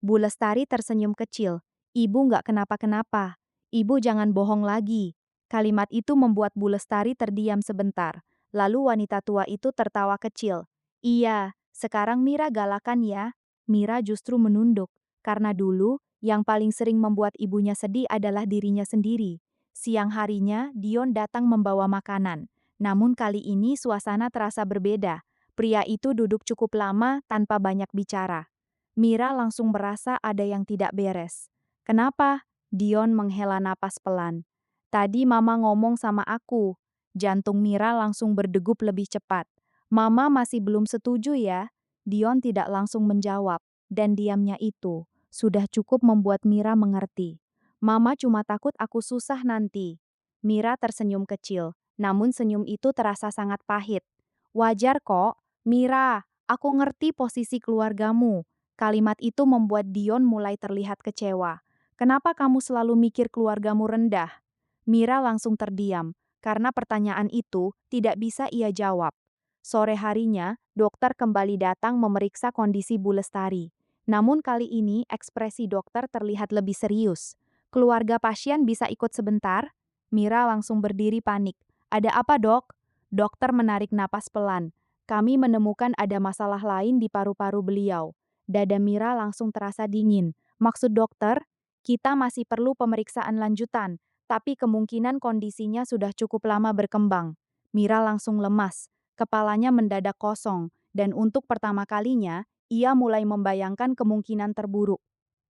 Bu Lestari tersenyum kecil. "Ibu nggak kenapa-kenapa. Ibu jangan bohong lagi." Kalimat itu membuat Bu Lestari terdiam sebentar. Lalu wanita tua itu tertawa kecil. "Iya, sekarang Mira galakan ya." Mira justru menunduk, karena dulu yang paling sering membuat ibunya sedih adalah dirinya sendiri. Siang harinya, Dion datang membawa makanan. Namun kali ini suasana terasa berbeda. Pria itu duduk cukup lama tanpa banyak bicara. Mira langsung merasa ada yang tidak beres. "Kenapa?" Dion menghela napas pelan. "Tadi Mama ngomong sama aku." Jantung Mira langsung berdegup lebih cepat. "Mama masih belum setuju ya?" Dion tidak langsung menjawab, dan diamnya itu sudah cukup membuat Mira mengerti. "Mama cuma takut aku susah nanti." Mira tersenyum kecil, namun senyum itu terasa sangat pahit. "Wajar kok, Mira, aku ngerti posisi keluargamu." Kalimat itu membuat Dion mulai terlihat kecewa. "Kenapa kamu selalu mikir keluargamu rendah?" Mira langsung terdiam, karena pertanyaan itu tidak bisa ia jawab. Sore harinya, dokter kembali datang memeriksa kondisi Bu Lestari. Namun kali ini ekspresi dokter terlihat lebih serius. "Keluarga pasien bisa ikut sebentar?" Mira langsung berdiri panik. "Ada apa, Dok?" Dokter menarik napas pelan. "Kami menemukan ada masalah lain di paru-paru beliau." Dada Mira langsung terasa dingin. "Maksud dokter, kita masih perlu pemeriksaan lanjutan, tapi kemungkinan kondisinya sudah cukup lama berkembang." Mira langsung lemas, kepalanya mendadak kosong, dan untuk pertama kalinya, ia mulai membayangkan kemungkinan terburuk.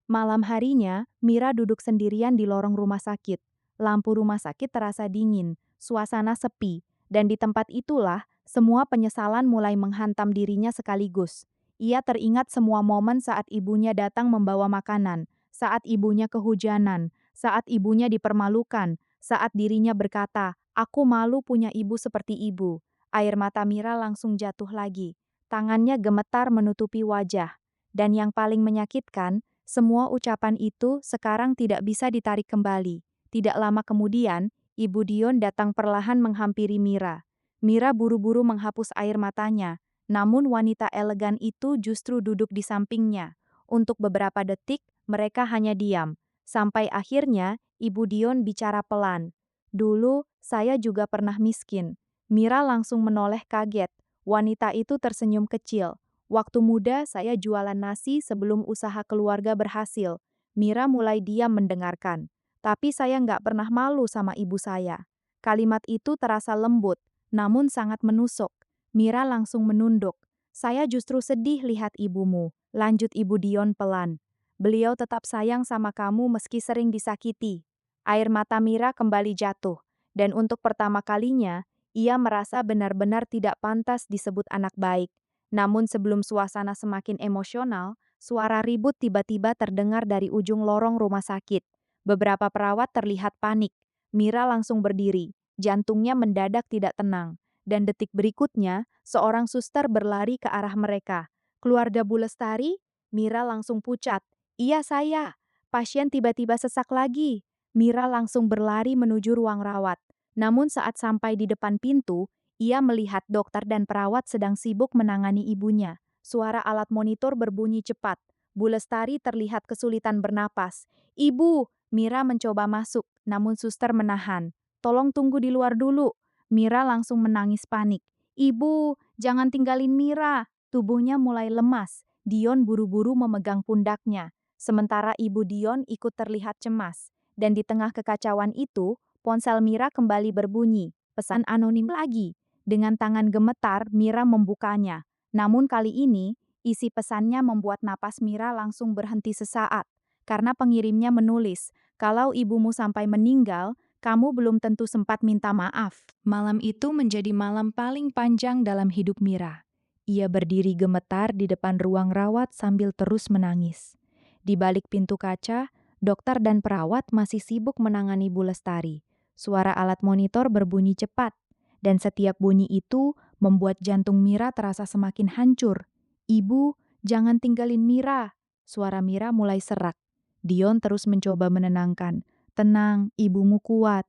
Malam harinya, Mira duduk sendirian di lorong rumah sakit. Lampu rumah sakit terasa dingin, suasana sepi, dan di tempat itulah semua penyesalan mulai menghantam dirinya sekaligus. Ia teringat semua momen saat ibunya datang membawa makanan, saat ibunya kehujanan, saat ibunya dipermalukan, saat dirinya berkata, "Aku malu punya ibu seperti ibu." Air mata Mira langsung jatuh lagi. Tangannya gemetar menutupi wajah. Dan yang paling menyakitkan, semua ucapan itu sekarang tidak bisa ditarik kembali. Tidak lama kemudian, Ibu Dion datang perlahan menghampiri Mira. Mira buru-buru menghapus air matanya, namun wanita elegan itu justru duduk di sampingnya. Untuk beberapa detik, mereka hanya diam. Sampai akhirnya, Ibu Dion bicara pelan. "Dulu, saya juga pernah miskin." Mira langsung menoleh kaget. Wanita itu tersenyum kecil. "Waktu muda saya jualan nasi sebelum usaha keluarga berhasil." Mira mulai diam mendengarkan. "Tapi saya nggak pernah malu sama ibu saya." Kalimat itu terasa lembut, namun sangat menusuk. Mira langsung menunduk. "Saya justru sedih lihat ibumu," lanjut Ibu Dion pelan. "Beliau tetap sayang sama kamu meski sering disakiti." Air mata Mira kembali jatuh, dan untuk pertama kalinya, ia merasa benar-benar tidak pantas disebut anak baik. Namun sebelum suasana semakin emosional, suara ribut tiba-tiba terdengar dari ujung lorong rumah sakit. Beberapa perawat terlihat panik. Mira langsung berdiri, jantungnya mendadak tidak tenang. Dan detik berikutnya, seorang suster berlari ke arah mereka. "Keluarga Bu Lestari?" Mira langsung pucat. "Iya saya." Pasien tiba-tiba sesak lagi. Mira langsung berlari menuju ruang rawat. Namun saat sampai di depan pintu, ia melihat dokter dan perawat sedang sibuk menangani ibunya. Suara alat monitor berbunyi cepat. Bu Lestari terlihat kesulitan bernapas. "Ibu!" Mira mencoba masuk, namun suster menahan. "Tolong tunggu di luar dulu." Mira langsung menangis panik. "Ibu, jangan tinggalin Mira." Tubuhnya mulai lemas. Dion buru-buru memegang pundaknya. Sementara Ibu Dion ikut terlihat cemas. Dan di tengah kekacauan itu, ponsel Mira kembali berbunyi. Pesan anonim lagi. Dengan tangan gemetar, Mira membukanya. Namun kali ini, isi pesannya membuat napas Mira langsung berhenti sesaat. Karena pengirimnya menulis, "Kalau ibumu sampai meninggal, kamu belum tentu sempat minta maaf." Malam itu menjadi malam paling panjang dalam hidup Mira. Ia berdiri gemetar di depan ruang rawat sambil terus menangis. Di balik pintu kaca, Dokter dan perawat masih sibuk menangani Bu Lestari. Suara alat monitor berbunyi cepat, dan setiap bunyi itu membuat jantung Mira terasa semakin hancur. "Ibu, jangan tinggalin Mira." Suara Mira mulai serak. Dion terus mencoba menenangkan. "Tenang, ibumu kuat."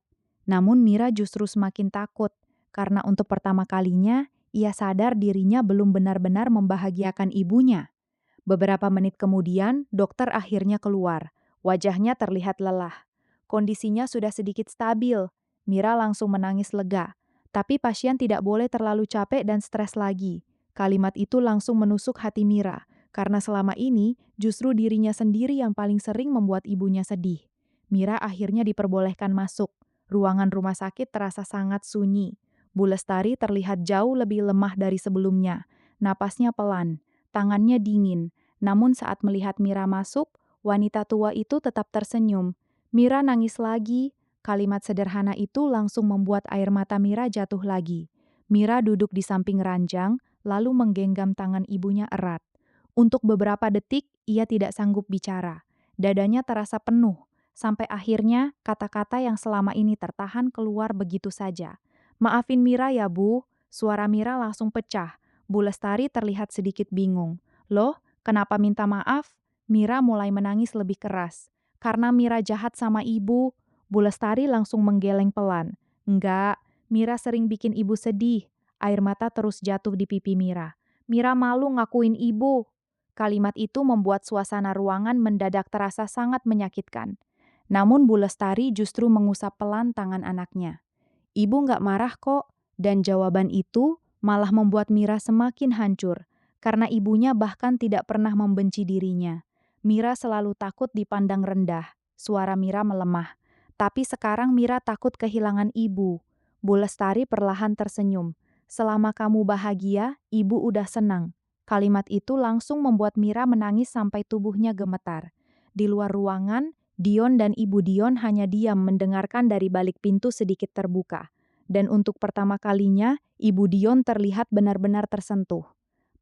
Namun Mira justru semakin takut, karena untuk pertama kalinya ia sadar dirinya belum benar-benar membahagiakan ibunya. Beberapa menit kemudian, dokter akhirnya keluar. Wajahnya terlihat lelah. Kondisinya sudah sedikit stabil. Mira langsung menangis lega. Tapi pasien tidak boleh terlalu capek dan stres lagi. Kalimat itu langsung menusuk hati Mira, karena selama ini justru dirinya sendiri yang paling sering membuat ibunya sedih. Mira akhirnya diperbolehkan masuk. Ruangan rumah sakit terasa sangat sunyi. Bu Lestari terlihat jauh lebih lemah dari sebelumnya. Napasnya pelan, tangannya dingin. Namun saat melihat Mira masuk, wanita tua itu tetap tersenyum. Mira nangis lagi. Kalimat sederhana itu langsung membuat air mata Mira jatuh lagi. Mira duduk di samping ranjang, lalu menggenggam tangan ibunya erat. Untuk beberapa detik, ia tidak sanggup bicara. Dadanya terasa penuh, sampai akhirnya kata-kata yang selama ini tertahan keluar begitu saja. "Maafin Mira ya, Bu." Suara Mira langsung pecah. Bu Lestari terlihat sedikit bingung. "Loh, kenapa minta maaf?" Mira mulai menangis lebih keras. "Karena Mira jahat sama ibu." Bu Lestari langsung menggeleng pelan. "Enggak, Mira sering bikin ibu sedih." Air mata terus jatuh di pipi Mira. "Mira malu ngakuin ibu." Kalimat itu membuat suasana ruangan mendadak terasa sangat menyakitkan. Namun Bu Lestari justru mengusap pelan tangan anaknya. "Ibu nggak marah kok." Dan jawaban itu malah membuat Mira semakin hancur, karena ibunya bahkan tidak pernah membenci dirinya. Mira selalu takut dipandang rendah. Suara Mira melemah. Tapi sekarang Mira takut kehilangan ibu. Bu Lestari perlahan tersenyum. "Selama kamu bahagia, ibu udah senang." Kalimat itu langsung membuat Mira menangis sampai tubuhnya gemetar. Di luar ruangan, Dion dan Ibu Dion hanya diam mendengarkan dari balik pintu sedikit terbuka. Dan untuk pertama kalinya, Ibu Dion terlihat benar-benar tersentuh.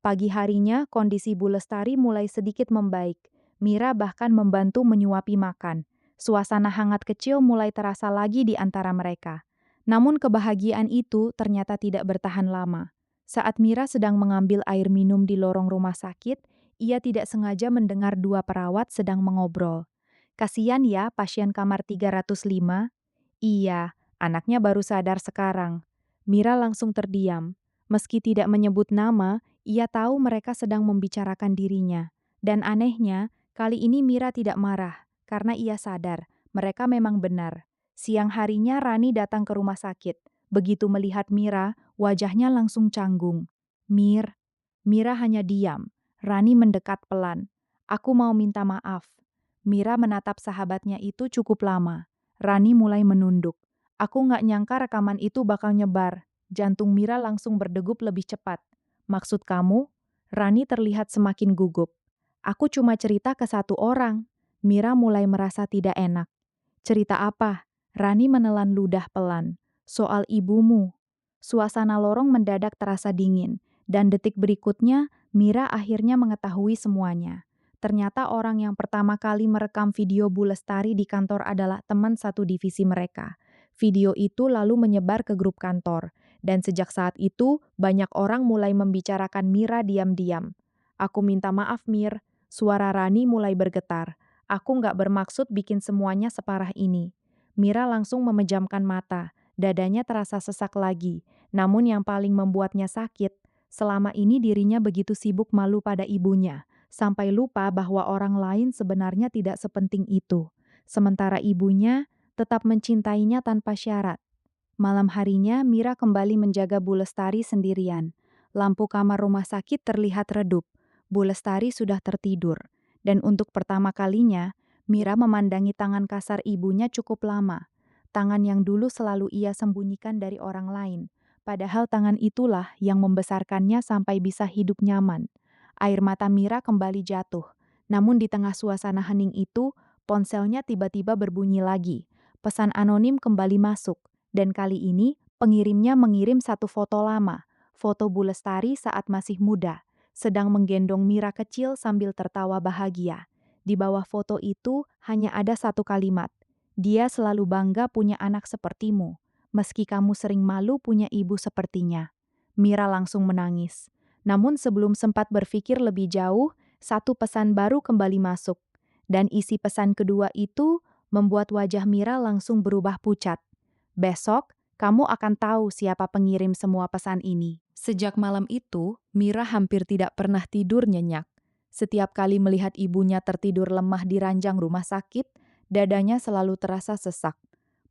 Pagi harinya, kondisi Bu Lestari mulai sedikit membaik. Mira bahkan membantu menyuapi makan. Suasana hangat kecil mulai terasa lagi di antara mereka. Namun kebahagiaan itu ternyata tidak bertahan lama. Saat Mira sedang mengambil air minum di lorong rumah sakit, ia tidak sengaja mendengar dua perawat sedang mengobrol. "Kasian ya pasien kamar 305." "Iya, anaknya baru sadar sekarang." Mira langsung terdiam. Meski tidak menyebut nama, ia tahu mereka sedang membicarakan dirinya. Dan anehnya, kali ini Mira tidak marah, karena ia sadar, mereka memang benar. Siang harinya Rani datang ke rumah sakit. Begitu melihat Mira, wajahnya langsung canggung. Mira hanya diam. Rani mendekat pelan. "Aku mau minta maaf." Mira menatap sahabatnya itu cukup lama. Rani mulai menunduk. "Aku nggak nyangka rekaman itu bakal nyebar." Jantung Mira langsung berdegup lebih cepat. "Maksud kamu?" Rani terlihat semakin gugup. "Aku cuma cerita ke satu orang." Mira mulai merasa tidak enak. "Cerita apa?" Rani menelan ludah pelan. "Soal ibumu." Suasana lorong mendadak terasa dingin, dan detik berikutnya Mira akhirnya mengetahui semuanya. Ternyata orang yang pertama kali merekam video Bu Lestari di kantor adalah teman satu divisi mereka. Video itu lalu menyebar ke grup kantor, dan sejak saat itu banyak orang mulai membicarakan Mira diam-diam. "Aku minta maaf, Mir." Suara Rani mulai bergetar. "Aku nggak bermaksud bikin semuanya separah ini." Mira langsung memejamkan mata. Dadanya terasa sesak lagi. Namun yang paling membuatnya sakit, selama ini dirinya begitu sibuk malu pada ibunya, sampai lupa bahwa orang lain sebenarnya tidak sepenting itu. Sementara ibunya tetap mencintainya tanpa syarat. Malam harinya, Mira kembali menjaga Bu Lestari sendirian. Lampu kamar rumah sakit terlihat redup. Bu Lestari sudah tertidur. Dan untuk pertama kalinya, Mira memandangi tangan kasar ibunya cukup lama. Tangan yang dulu selalu ia sembunyikan dari orang lain. Padahal tangan itulah yang membesarkannya sampai bisa hidup nyaman. Air mata Mira kembali jatuh. Namun di tengah suasana hening itu, ponselnya tiba-tiba berbunyi lagi. Pesan anonim kembali masuk. Dan kali ini, pengirimnya mengirim satu foto lama. Foto Bu Lestari saat masih muda, sedang menggendong Mira kecil sambil tertawa bahagia. Di bawah foto itu hanya ada satu kalimat. Dia selalu bangga punya anak sepertimu. Meski kamu sering malu punya ibu sepertinya. Mira langsung menangis. Namun sebelum sempat berpikir lebih jauh, satu pesan baru kembali masuk. Dan isi pesan kedua itu membuat wajah Mira langsung berubah pucat. Besok, kamu akan tahu siapa pengirim semua pesan ini. Sejak malam itu, Mira hampir tidak pernah tidur nyenyak. Setiap kali melihat ibunya tertidur lemah di ranjang rumah sakit, dadanya selalu terasa sesak.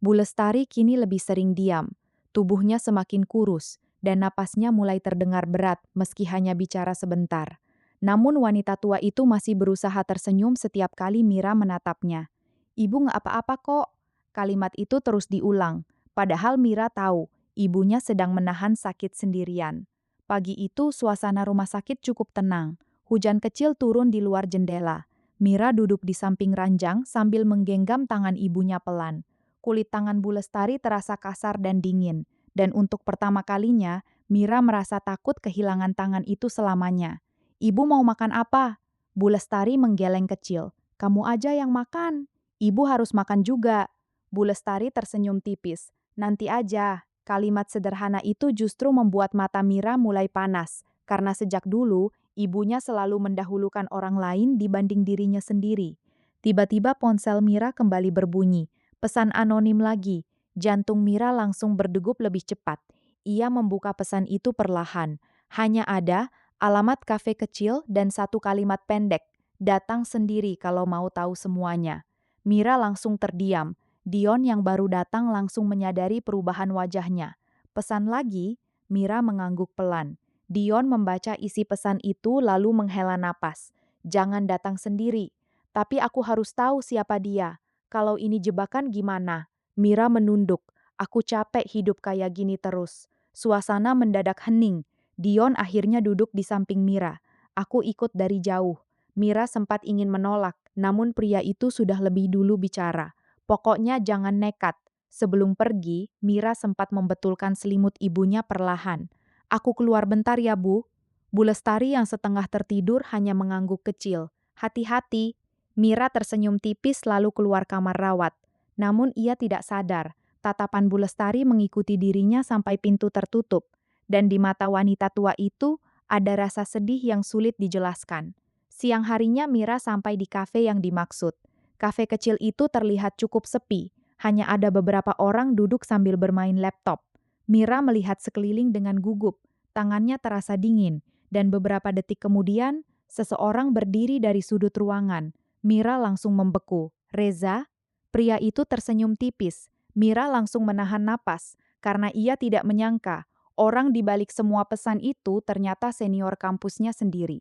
Bu Lestari kini lebih sering diam. Tubuhnya semakin kurus, dan napasnya mulai terdengar berat meski hanya bicara sebentar. Namun wanita tua itu masih berusaha tersenyum setiap kali Mira menatapnya. "Ibu nggak apa-apa kok." Kalimat itu terus diulang, padahal Mira tahu ibunya sedang menahan sakit sendirian. Pagi itu suasana rumah sakit cukup tenang. Hujan kecil turun di luar jendela. Mira duduk di samping ranjang sambil menggenggam tangan ibunya pelan. Kulit tangan Bu Lestari terasa kasar dan dingin. Dan untuk pertama kalinya, Mira merasa takut kehilangan tangan itu selamanya. "Ibu mau makan apa?" Bu Lestari menggeleng kecil. "Kamu aja yang makan. Ibu harus makan juga." Bu Lestari tersenyum tipis. "Nanti aja." Kalimat sederhana itu justru membuat mata Mira mulai panas. Karena sejak dulu, ibunya selalu mendahulukan orang lain dibanding dirinya sendiri. Tiba-tiba ponsel Mira kembali berbunyi. Pesan anonim lagi. Jantung Mira langsung berdegup lebih cepat. Ia membuka pesan itu perlahan. Hanya ada alamat kafe kecil dan satu kalimat pendek. "Datang sendiri kalau mau tahu semuanya." Mira langsung terdiam. Dion yang baru datang langsung menyadari perubahan wajahnya. Pesan lagi, Mira mengangguk pelan. Dion membaca isi pesan itu lalu menghela napas. "Jangan datang sendiri. Tapi aku harus tahu siapa dia. Kalau ini jebakan gimana?" Mira menunduk. "Aku capek hidup kayak gini terus." Suasana mendadak hening. Dion akhirnya duduk di samping Mira. "Aku ikut dari jauh." Mira sempat ingin menolak, namun pria itu sudah lebih dulu bicara. "Pokoknya jangan nekat." Sebelum pergi, Mira sempat membetulkan selimut ibunya perlahan. "Aku keluar bentar ya, Bu." Bu Lestari yang setengah tertidur hanya mengangguk kecil. "Hati-hati." Mira tersenyum tipis lalu keluar kamar rawat. Namun ia tidak sadar, tatapan Bu Lestari mengikuti dirinya sampai pintu tertutup. Dan di mata wanita tua itu, ada rasa sedih yang sulit dijelaskan. Siang harinya Mira sampai di kafe yang dimaksud. Kafe kecil itu terlihat cukup sepi, hanya ada beberapa orang duduk sambil bermain laptop. Mira melihat sekeliling dengan gugup, tangannya terasa dingin, dan beberapa detik kemudian, seseorang berdiri dari sudut ruangan. Mira langsung membeku. "Reza?" Pria itu tersenyum tipis. Mira langsung menahan napas, karena ia tidak menyangka orang di balik semua pesan itu ternyata senior kampusnya sendiri.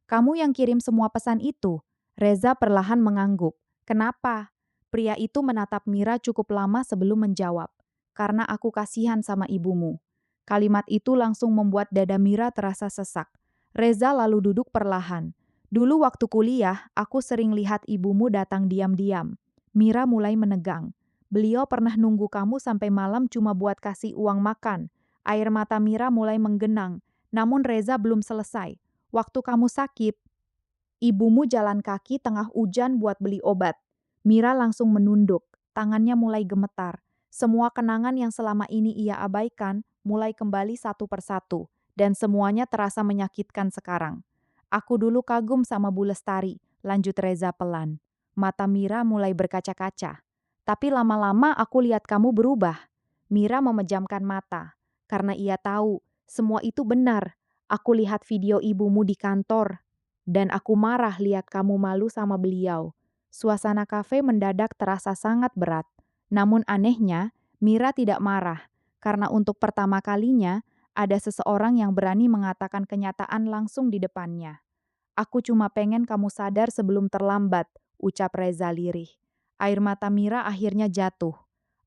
"Kamu yang kirim semua pesan itu?" Reza perlahan mengangguk. "Kenapa?" Pria itu menatap Mira cukup lama sebelum menjawab. "Karena aku kasihan sama ibumu." Kalimat itu langsung membuat dada Mira terasa sesak. Reza lalu duduk perlahan. "Dulu waktu kuliah, aku sering lihat ibumu datang diam-diam." Mira mulai menegang. "Beliau pernah nunggu kamu sampai malam cuma buat kasih uang makan." Air mata Mira mulai menggenang. Namun Reza belum selesai. "Waktu kamu sakit, ibumu jalan kaki tengah hujan buat beli obat." Mira langsung menunduk, tangannya mulai gemetar. Semua kenangan yang selama ini ia abaikan mulai kembali satu persatu, dan semuanya terasa menyakitkan sekarang. "Aku dulu kagum sama Bu Lestari," lanjut Reza pelan. Mata Mira mulai berkaca-kaca. "Tapi lama-lama aku lihat kamu berubah." Mira memejamkan mata, karena ia tahu semua itu benar. "Aku lihat video ibumu di kantor, dan aku marah lihat kamu malu sama beliau." Suasana kafe mendadak terasa sangat berat. Namun anehnya, Mira tidak marah, karena untuk pertama kalinya, ada seseorang yang berani mengatakan kenyataan langsung di depannya. "Aku cuma pengen kamu sadar sebelum terlambat," ucap Reza lirih. Air mata Mira akhirnya jatuh.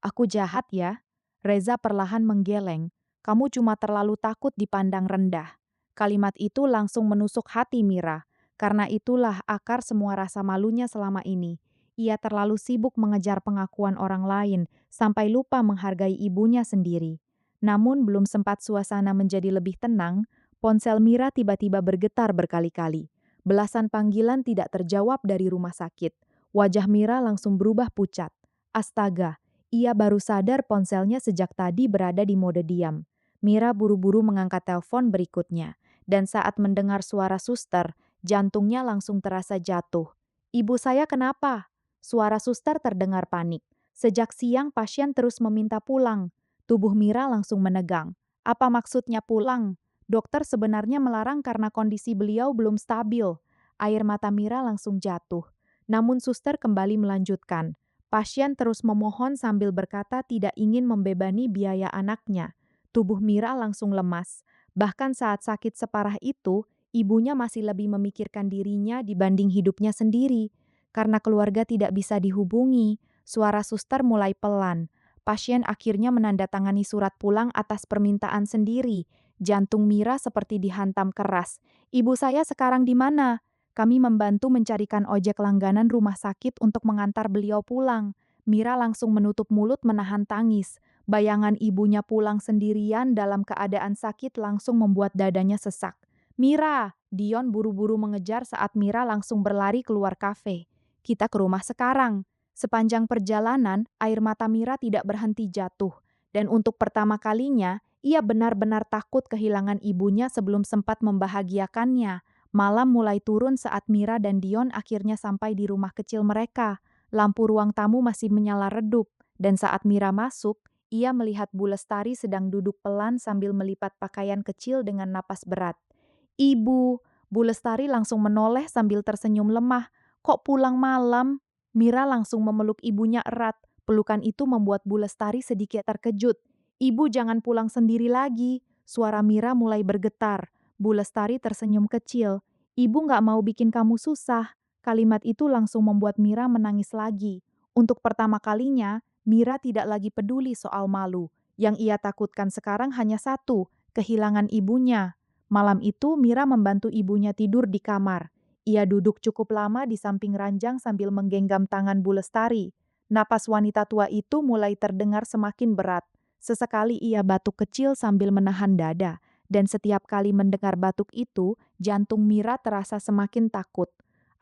"Aku jahat ya?" Reza perlahan menggeleng. "Kamu cuma terlalu takut dipandang rendah." Kalimat itu langsung menusuk hati Mira. Karena itulah akar semua rasa malunya selama ini. Ia terlalu sibuk mengejar pengakuan orang lain, sampai lupa menghargai ibunya sendiri. Namun belum sempat suasana menjadi lebih tenang, ponsel Mira tiba-tiba bergetar berkali-kali. Belasan panggilan tidak terjawab dari rumah sakit. Wajah Mira langsung berubah pucat. Astaga, ia baru sadar ponselnya sejak tadi berada di mode diam. Mira buru-buru mengangkat telepon berikutnya. Dan saat mendengar suara suster, jantungnya langsung terasa jatuh. "Ibu saya kenapa?" Suara suster terdengar panik. Sejak siang pasien terus meminta pulang. Tubuh Mira langsung menegang. Apa maksudnya pulang? Dokter sebenarnya melarang karena kondisi beliau belum stabil. Air mata Mira langsung jatuh. Namun suster kembali melanjutkan. Pasien terus memohon sambil berkata tidak ingin membebani biaya anaknya. Tubuh Mira langsung lemas. Bahkan saat sakit separah itu, ibunya masih lebih memikirkan dirinya dibanding hidupnya sendiri. Karena keluarga tidak bisa dihubungi, suara suster mulai pelan. Pasien akhirnya menandatangani surat pulang atas permintaan sendiri. Jantung Mira seperti dihantam keras. "Ibu saya sekarang di mana?" "Kami membantu mencarikan ojek langganan rumah sakit untuk mengantar beliau pulang." Mira langsung menutup mulut menahan tangis. Bayangan ibunya pulang sendirian dalam keadaan sakit langsung membuat dadanya sesak. "Mira!" Dion buru-buru mengejar saat Mira langsung berlari keluar kafe. "Kita ke rumah sekarang." Sepanjang perjalanan, air mata Mira tidak berhenti jatuh. Dan untuk pertama kalinya, ia benar-benar takut kehilangan ibunya sebelum sempat membahagiakannya. Malam mulai turun saat Mira dan Dion akhirnya sampai di rumah kecil mereka. Lampu ruang tamu masih menyala redup, dan saat Mira masuk, ia melihat Bu Lestari sedang duduk pelan sambil melipat pakaian kecil dengan napas berat. "Ibu!" Bu Lestari langsung menoleh sambil tersenyum lemah. "Kok pulang malam?" Mira langsung memeluk ibunya erat. Pelukan itu membuat Bu Lestari sedikit terkejut. "Ibu jangan pulang sendiri lagi." Suara Mira mulai bergetar. Bu Lestari tersenyum kecil. "Ibu nggak mau bikin kamu susah." Kalimat itu langsung membuat Mira menangis lagi. Untuk pertama kalinya, Mira tidak lagi peduli soal malu. Yang ia takutkan sekarang hanya satu, kehilangan ibunya. Malam itu Mira membantu ibunya tidur di kamar. Ia duduk cukup lama di samping ranjang sambil menggenggam tangan Bu Lestari. Napas wanita tua itu mulai terdengar semakin berat. Sesekali ia batuk kecil sambil menahan dada. Dan setiap kali mendengar batuk itu, jantung Mira terasa semakin takut.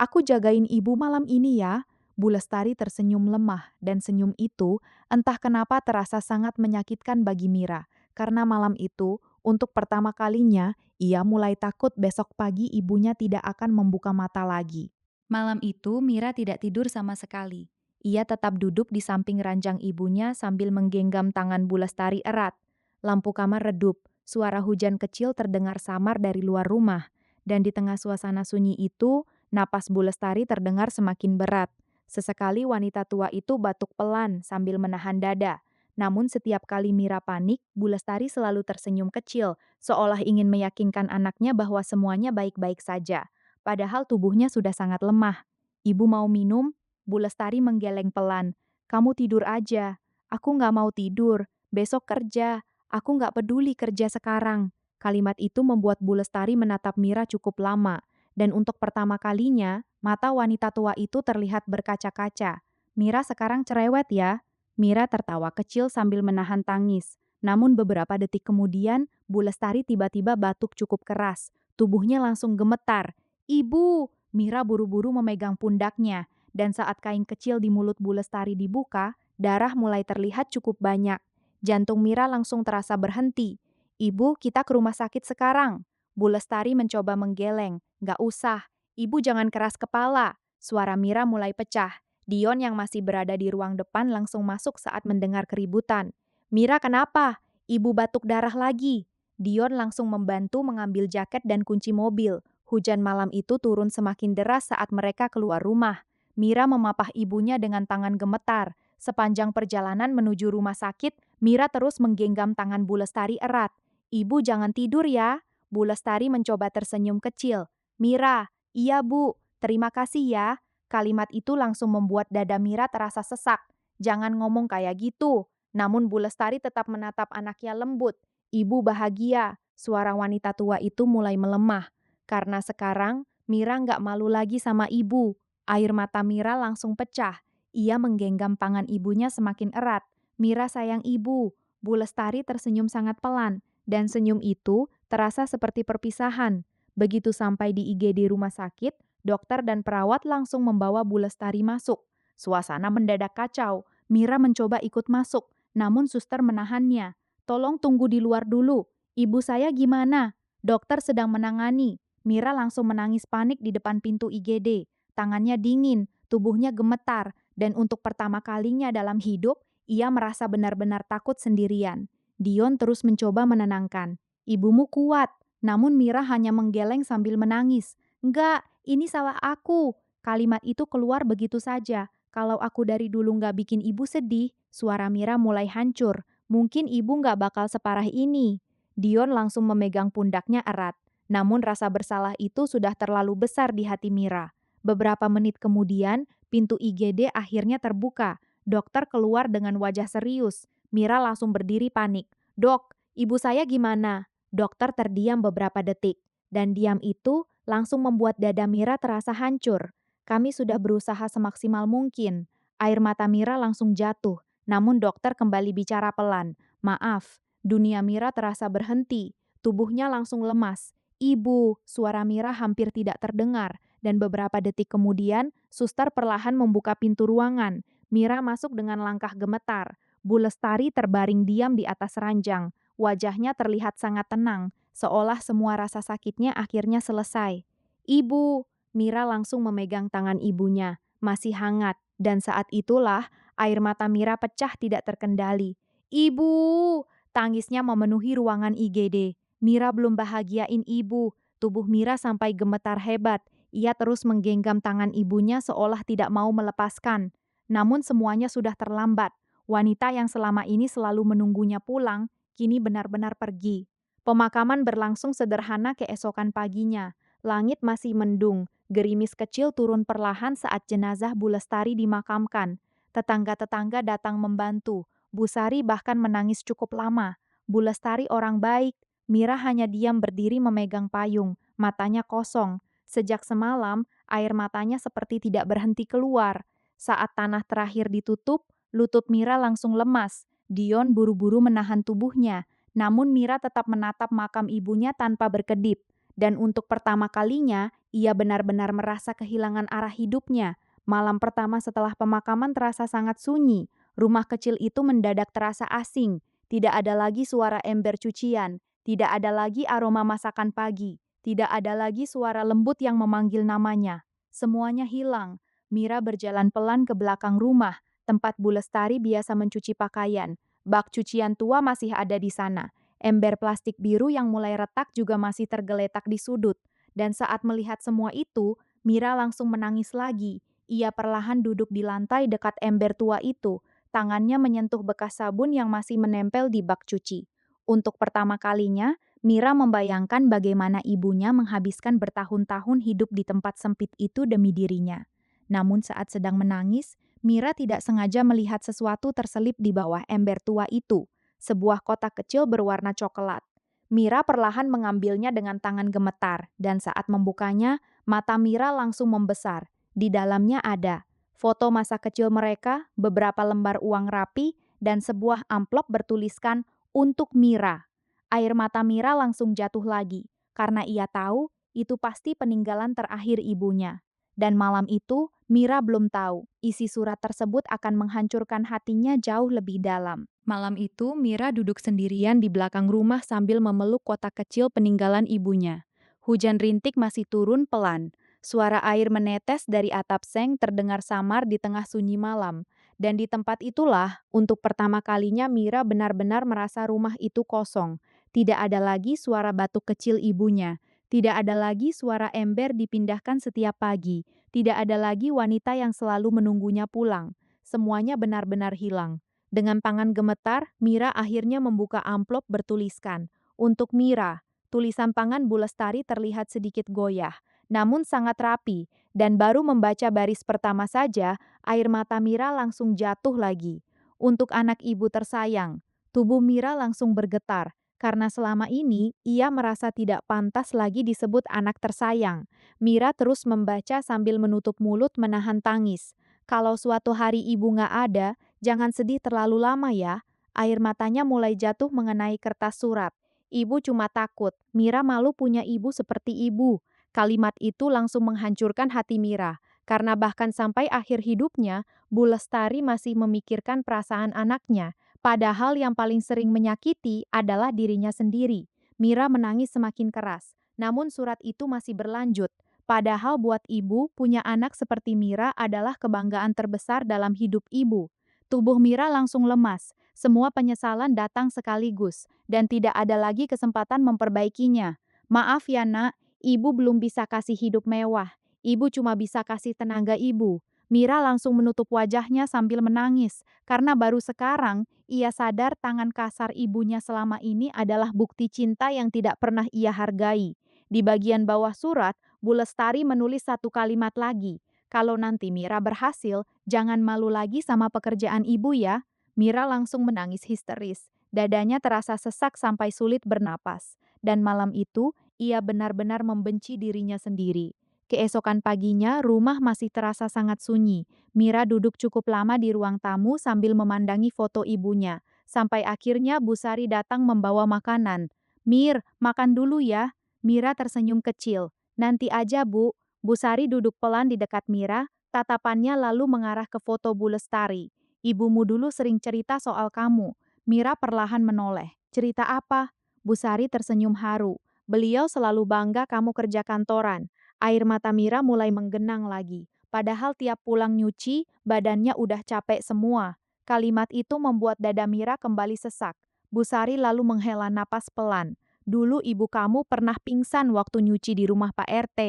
"Aku jagain ibu malam ini ya." Bu Lestari tersenyum lemah, dan senyum itu entah kenapa terasa sangat menyakitkan bagi Mira. Karena malam itu, untuk pertama kalinya, ia mulai takut besok pagi ibunya tidak akan membuka mata lagi. Malam itu, Mira tidak tidur sama sekali. Ia tetap duduk di samping ranjang ibunya sambil menggenggam tangan Bu Lestari erat. Lampu kamar redup, suara hujan kecil terdengar samar dari luar rumah. Dan di tengah suasana sunyi itu, napas Bu Lestari terdengar semakin berat. Sesekali wanita tua itu batuk pelan sambil menahan dada. Namun setiap kali Mira panik, Bu Lestari selalu tersenyum kecil, seolah ingin meyakinkan anaknya bahwa semuanya baik-baik saja. Padahal tubuhnya sudah sangat lemah. "Ibu mau minum?" Bu Lestari menggeleng pelan. "Kamu tidur aja." "Aku nggak mau tidur. Besok kerja. Aku nggak peduli kerja sekarang." Kalimat itu membuat Bu Lestari menatap Mira cukup lama. Dan untuk pertama kalinya, mata wanita tua itu terlihat berkaca-kaca. "Mira sekarang cerewet ya." Mira tertawa kecil sambil menahan tangis. Namun beberapa detik kemudian, Bu Lestari tiba-tiba batuk cukup keras. Tubuhnya langsung gemetar. "Ibu!" Mira buru-buru memegang pundaknya. Dan saat kain kecil di mulut Bu Lestari dibuka, darah mulai terlihat cukup banyak. Jantung Mira langsung terasa berhenti. "Ibu, kita ke rumah sakit sekarang." Bu Lestari mencoba menggeleng. "Gak usah. Ibu jangan keras kepala." Suara Mira mulai pecah. Dion yang masih berada di ruang depan langsung masuk saat mendengar keributan. "Mira kenapa? Ibu batuk darah lagi." Dion langsung membantu mengambil jaket dan kunci mobil. Hujan malam itu turun semakin deras saat mereka keluar rumah. Mira memapah ibunya dengan tangan gemetar. Sepanjang perjalanan menuju rumah sakit, Mira terus menggenggam tangan Bu Lestari erat. "Ibu jangan tidur ya." Bu Lestari mencoba tersenyum kecil. "Mira, iya Bu, terima kasih ya." Kalimat itu langsung membuat dada Mira terasa sesak. "Jangan ngomong kayak gitu." Namun Bu Lestari tetap menatap anaknya lembut. "Ibu bahagia." Suara wanita tua itu mulai melemah. Karena sekarang, Mira nggak malu lagi sama ibu. Air mata Mira langsung pecah. Ia menggenggam tangan ibunya semakin erat. "Mira sayang ibu." Bu Lestari tersenyum sangat pelan. Dan senyum itu terasa seperti perpisahan. Begitu sampai di IGD rumah sakit, dokter dan perawat langsung membawa Bu Lestari masuk. Suasana mendadak kacau. Mira mencoba ikut masuk, namun suster menahannya. "Tolong tunggu di luar dulu. Ibu saya gimana?" "Dokter sedang menangani." Mira langsung menangis panik di depan pintu IGD. Tangannya dingin, tubuhnya gemetar, dan untuk pertama kalinya dalam hidup, ia merasa benar-benar takut sendirian. Dion terus mencoba menenangkan. "Ibumu kuat." Namun Mira hanya menggeleng sambil menangis. "Enggak, ini salah aku." Kalimat itu keluar begitu saja. "Kalau aku dari dulu nggak bikin ibu sedih," suara Mira mulai hancur. "Mungkin ibu nggak bakal separah ini." Dion langsung memegang pundaknya erat. Namun rasa bersalah itu sudah terlalu besar di hati Mira. Beberapa menit kemudian, pintu IGD akhirnya terbuka. Dokter keluar dengan wajah serius. Mira langsung berdiri panik. "Dok, ibu saya gimana?" Dokter terdiam beberapa detik, dan diam itu langsung membuat dada Mira terasa hancur. "Kami sudah berusaha semaksimal mungkin." Air mata Mira langsung jatuh, namun dokter kembali bicara pelan. "Maaf." Dunia Mira terasa berhenti, tubuhnya langsung lemas. "Ibu," suara Mira hampir tidak terdengar, dan beberapa detik kemudian, suster perlahan membuka pintu ruangan. Mira masuk dengan langkah gemetar. Bu Lestari terbaring diam di atas ranjang. Wajahnya terlihat sangat tenang, seolah semua rasa sakitnya akhirnya selesai. "Ibu!" Mira langsung memegang tangan ibunya, masih hangat, dan saat itulah air mata Mira pecah tidak terkendali. "Ibu!" Tangisnya memenuhi ruangan IGD. Mira belum bahagiain ibu. Tubuh Mira sampai gemetar hebat. Ia terus menggenggam tangan ibunya seolah tidak mau melepaskan. Namun semuanya sudah terlambat. Wanita yang selama ini selalu menunggunya pulang kini benar-benar pergi. Pemakaman berlangsung sederhana keesokan paginya. Langit masih mendung, gerimis kecil turun perlahan saat jenazah Bu Lestari dimakamkan. Tetangga-tetangga datang membantu. Bu Sari bahkan menangis cukup lama. Bu Lestari orang baik. Mira hanya diam berdiri memegang payung, matanya kosong. Sejak semalam, air matanya seperti tidak berhenti keluar. Saat tanah terakhir ditutup, lutut Mira langsung lemas. Dion buru-buru menahan tubuhnya, namun Mira tetap menatap makam ibunya tanpa berkedip. Dan untuk pertama kalinya, ia benar-benar merasa kehilangan arah hidupnya. Malam pertama setelah pemakaman terasa sangat sunyi. Rumah kecil itu mendadak terasa asing. Tidak ada lagi suara ember cucian. Tidak ada lagi aroma masakan pagi. Tidak ada lagi suara lembut yang memanggil namanya. Semuanya hilang. Mira berjalan pelan ke belakang rumah, tempat Bu Lestari biasa mencuci pakaian. Bak cucian tua masih ada di sana. Ember plastik biru yang mulai retak juga masih tergeletak di sudut. Dan saat melihat semua itu, Mira langsung menangis lagi. Ia perlahan duduk di lantai dekat ember tua itu. Tangannya menyentuh bekas sabun yang masih menempel di bak cuci. Untuk pertama kalinya, Mira membayangkan bagaimana ibunya menghabiskan bertahun-tahun hidup di tempat sempit itu demi dirinya. Namun saat sedang menangis, Mira tidak sengaja melihat sesuatu terselip di bawah ember tua itu, sebuah kotak kecil berwarna coklat. Mira perlahan mengambilnya dengan tangan gemetar, dan saat membukanya, mata Mira langsung membesar. Di dalamnya ada foto masa kecil mereka, beberapa lembar uang rapi, dan sebuah amplop bertuliskan "Untuk Mira". Air mata Mira langsung jatuh lagi, karena ia tahu itu pasti peninggalan terakhir ibunya. Dan malam itu, Mira belum tahu, isi surat tersebut akan menghancurkan hatinya jauh lebih dalam. Malam itu, Mira duduk sendirian di belakang rumah sambil memeluk kotak kecil peninggalan ibunya. Hujan rintik masih turun pelan. Suara air menetes dari atap seng terdengar samar di tengah sunyi malam. Dan di tempat itulah, untuk pertama kalinya Mira benar-benar merasa rumah itu kosong. Tidak ada lagi suara batuk kecil ibunya. Tidak ada lagi suara ember dipindahkan setiap pagi. Tidak ada lagi wanita yang selalu menunggunya pulang. Semuanya benar-benar hilang. Dengan tangan gemetar, Mira akhirnya membuka amplop bertuliskan, "Untuk Mira." Tulisan tangan Bu Lestari terlihat sedikit goyah, namun sangat rapi, dan baru membaca baris pertama saja, air mata Mira langsung jatuh lagi. "Untuk anak ibu tersayang." Tubuh Mira langsung bergetar, karena selama ini ia merasa tidak pantas lagi disebut anak tersayang. Mira terus membaca sambil menutup mulut menahan tangis. "Kalau suatu hari ibu nggak ada, jangan sedih terlalu lama ya." Air matanya mulai jatuh mengenai kertas surat. Ibu cuma takut. Mira malu punya ibu seperti ibu. Kalimat itu langsung menghancurkan hati Mira. Karena bahkan sampai akhir hidupnya, Bu Lestari masih memikirkan perasaan anaknya. Padahal yang paling sering menyakiti adalah dirinya sendiri. Mira menangis semakin keras. Namun surat itu masih berlanjut. Padahal buat ibu, punya anak seperti Mira adalah kebanggaan terbesar dalam hidup ibu. Tubuh Mira langsung lemas. Semua penyesalan datang sekaligus dan tidak ada lagi kesempatan memperbaikinya. Maaf ya nak, ibu belum bisa kasih hidup mewah. Ibu cuma bisa kasih tenaga ibu. Mira langsung menutup wajahnya sambil menangis, karena baru sekarang ia sadar tangan kasar ibunya selama ini adalah bukti cinta yang tidak pernah ia hargai. Di bagian bawah surat, Bu Lestari menulis satu kalimat lagi. Kalau nanti Mira berhasil, jangan malu lagi sama pekerjaan ibu ya. Mira langsung menangis histeris. Dadanya terasa sesak sampai sulit bernapas. Dan malam itu, ia benar-benar membenci dirinya sendiri. Keesokan paginya, rumah masih terasa sangat sunyi. Mira duduk cukup lama di ruang tamu sambil memandangi foto ibunya. Sampai akhirnya Bu Sari datang membawa makanan. "Mir, makan dulu ya." Mira tersenyum kecil. "Nanti aja, Bu." Bu Sari duduk pelan di dekat Mira, tatapannya lalu mengarah ke foto Bu Lestari. "Ibumu dulu sering cerita soal kamu." Mira perlahan menoleh. "Cerita apa?" Bu Sari tersenyum haru. "Beliau selalu bangga kamu kerja kantoran." Air mata Mira mulai menggenang lagi. Padahal tiap pulang nyuci, badannya udah capek semua. Kalimat itu membuat dada Mira kembali sesak. Bu Sari lalu menghela napas pelan. "Dulu ibu kamu pernah pingsan waktu nyuci di rumah Pak RT."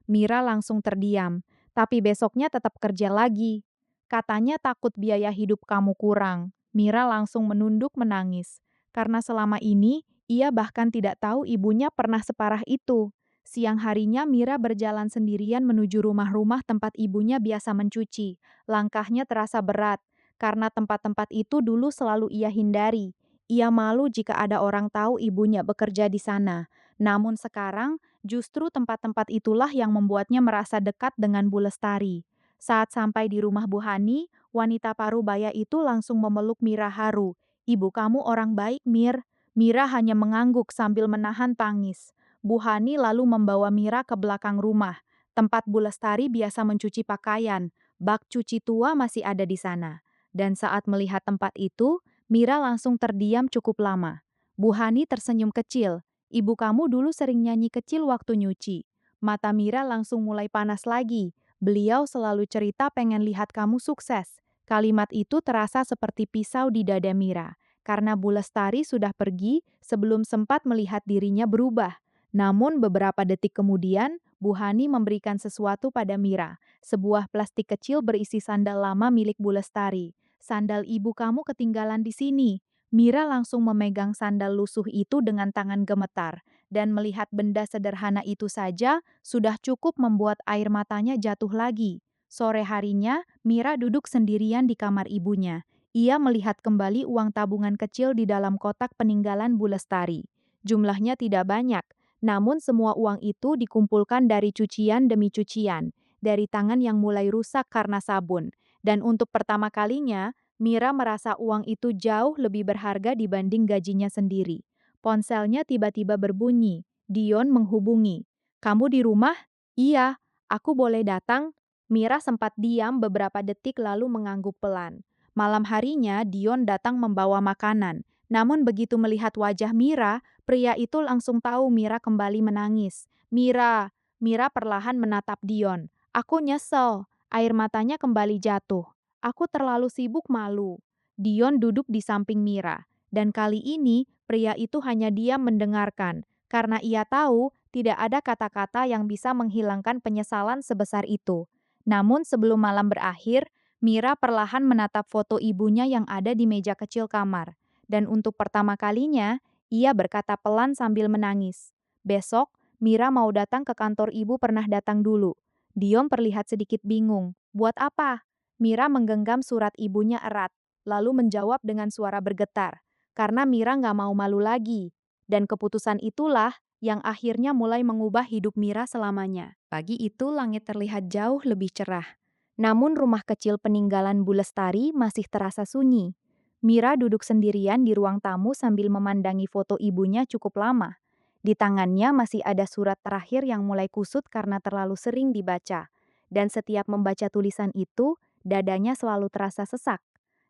Mira langsung terdiam. "Tapi besoknya tetap kerja lagi." "Katanya takut biaya hidup kamu kurang." Mira langsung menunduk menangis. Karena selama ini, ia bahkan tidak tahu ibunya pernah separah itu. Siang harinya Mira berjalan sendirian menuju rumah-rumah tempat ibunya biasa mencuci. Langkahnya terasa berat, karena tempat-tempat itu dulu selalu ia hindari. Ia malu jika ada orang tahu ibunya bekerja di sana. Namun sekarang, justru tempat-tempat itulah yang membuatnya merasa dekat dengan Bu Lestari. Saat sampai di rumah Bu Hani, wanita parubaya itu langsung memeluk Mira haru. "Ibu kamu orang baik, Mir." Mira hanya mengangguk sambil menahan tangis. Bu Hani lalu membawa Mira ke belakang rumah, tempat Bu Lestari biasa mencuci pakaian. Bak cuci tua masih ada di sana. Dan saat melihat tempat itu, Mira langsung terdiam cukup lama. Bu Hani tersenyum kecil. "Ibu kamu dulu sering nyanyi kecil waktu nyuci." Mata Mira langsung mulai panas lagi. "Beliau selalu cerita pengen lihat kamu sukses." Kalimat itu terasa seperti pisau di dada Mira, karena Bu Lestari sudah pergi sebelum sempat melihat dirinya berubah. Namun beberapa detik kemudian, Bu Hani memberikan sesuatu pada Mira, sebuah plastik kecil berisi sandal lama milik Bu Lestari. "Sandal ibu kamu ketinggalan di sini." Mira langsung memegang sandal lusuh itu dengan tangan gemetar, dan melihat benda sederhana itu saja sudah cukup membuat air matanya jatuh lagi. Sore harinya, Mira duduk sendirian di kamar ibunya. Ia melihat kembali uang tabungan kecil di dalam kotak peninggalan Bu Lestari. Jumlahnya tidak banyak, namun semua uang itu dikumpulkan dari cucian demi cucian, dari tangan yang mulai rusak karena sabun. Dan untuk pertama kalinya, Mira merasa uang itu jauh lebih berharga dibanding gajinya sendiri. Ponselnya tiba-tiba berbunyi. Dion menghubungi. "Kamu di rumah?" "Iya, aku boleh datang?" Mira sempat diam beberapa detik lalu mengangguk pelan. Malam harinya, Dion datang membawa makanan. Namun begitu melihat wajah Mira, pria itu langsung tahu Mira kembali menangis. "Mira!" Mira perlahan menatap Dion. "Aku nyesel." Air matanya kembali jatuh. "Aku terlalu sibuk malu." Dion duduk di samping Mira. Dan kali ini, pria itu hanya diam mendengarkan. Karena ia tahu tidak ada kata-kata yang bisa menghilangkan penyesalan sebesar itu. Namun sebelum malam berakhir, Mira perlahan menatap foto ibunya yang ada di meja kecil kamar. Dan untuk pertama kalinya, ia berkata pelan sambil menangis. "Besok, Mira mau datang ke kantor ibu pernah datang dulu." Dion terlihat sedikit bingung. "Buat apa?" Mira menggenggam surat ibunya erat, lalu menjawab dengan suara bergetar. Karena Mira nggak mau malu lagi. Dan keputusan itulah yang akhirnya mulai mengubah hidup Mira selamanya. Pagi itu langit terlihat jauh lebih cerah. Namun rumah kecil peninggalan Bu Lestari masih terasa sunyi. Mira duduk sendirian di ruang tamu sambil memandangi foto ibunya cukup lama. Di tangannya masih ada surat terakhir yang mulai kusut karena terlalu sering dibaca. Dan setiap membaca tulisan itu, dadanya selalu terasa sesak.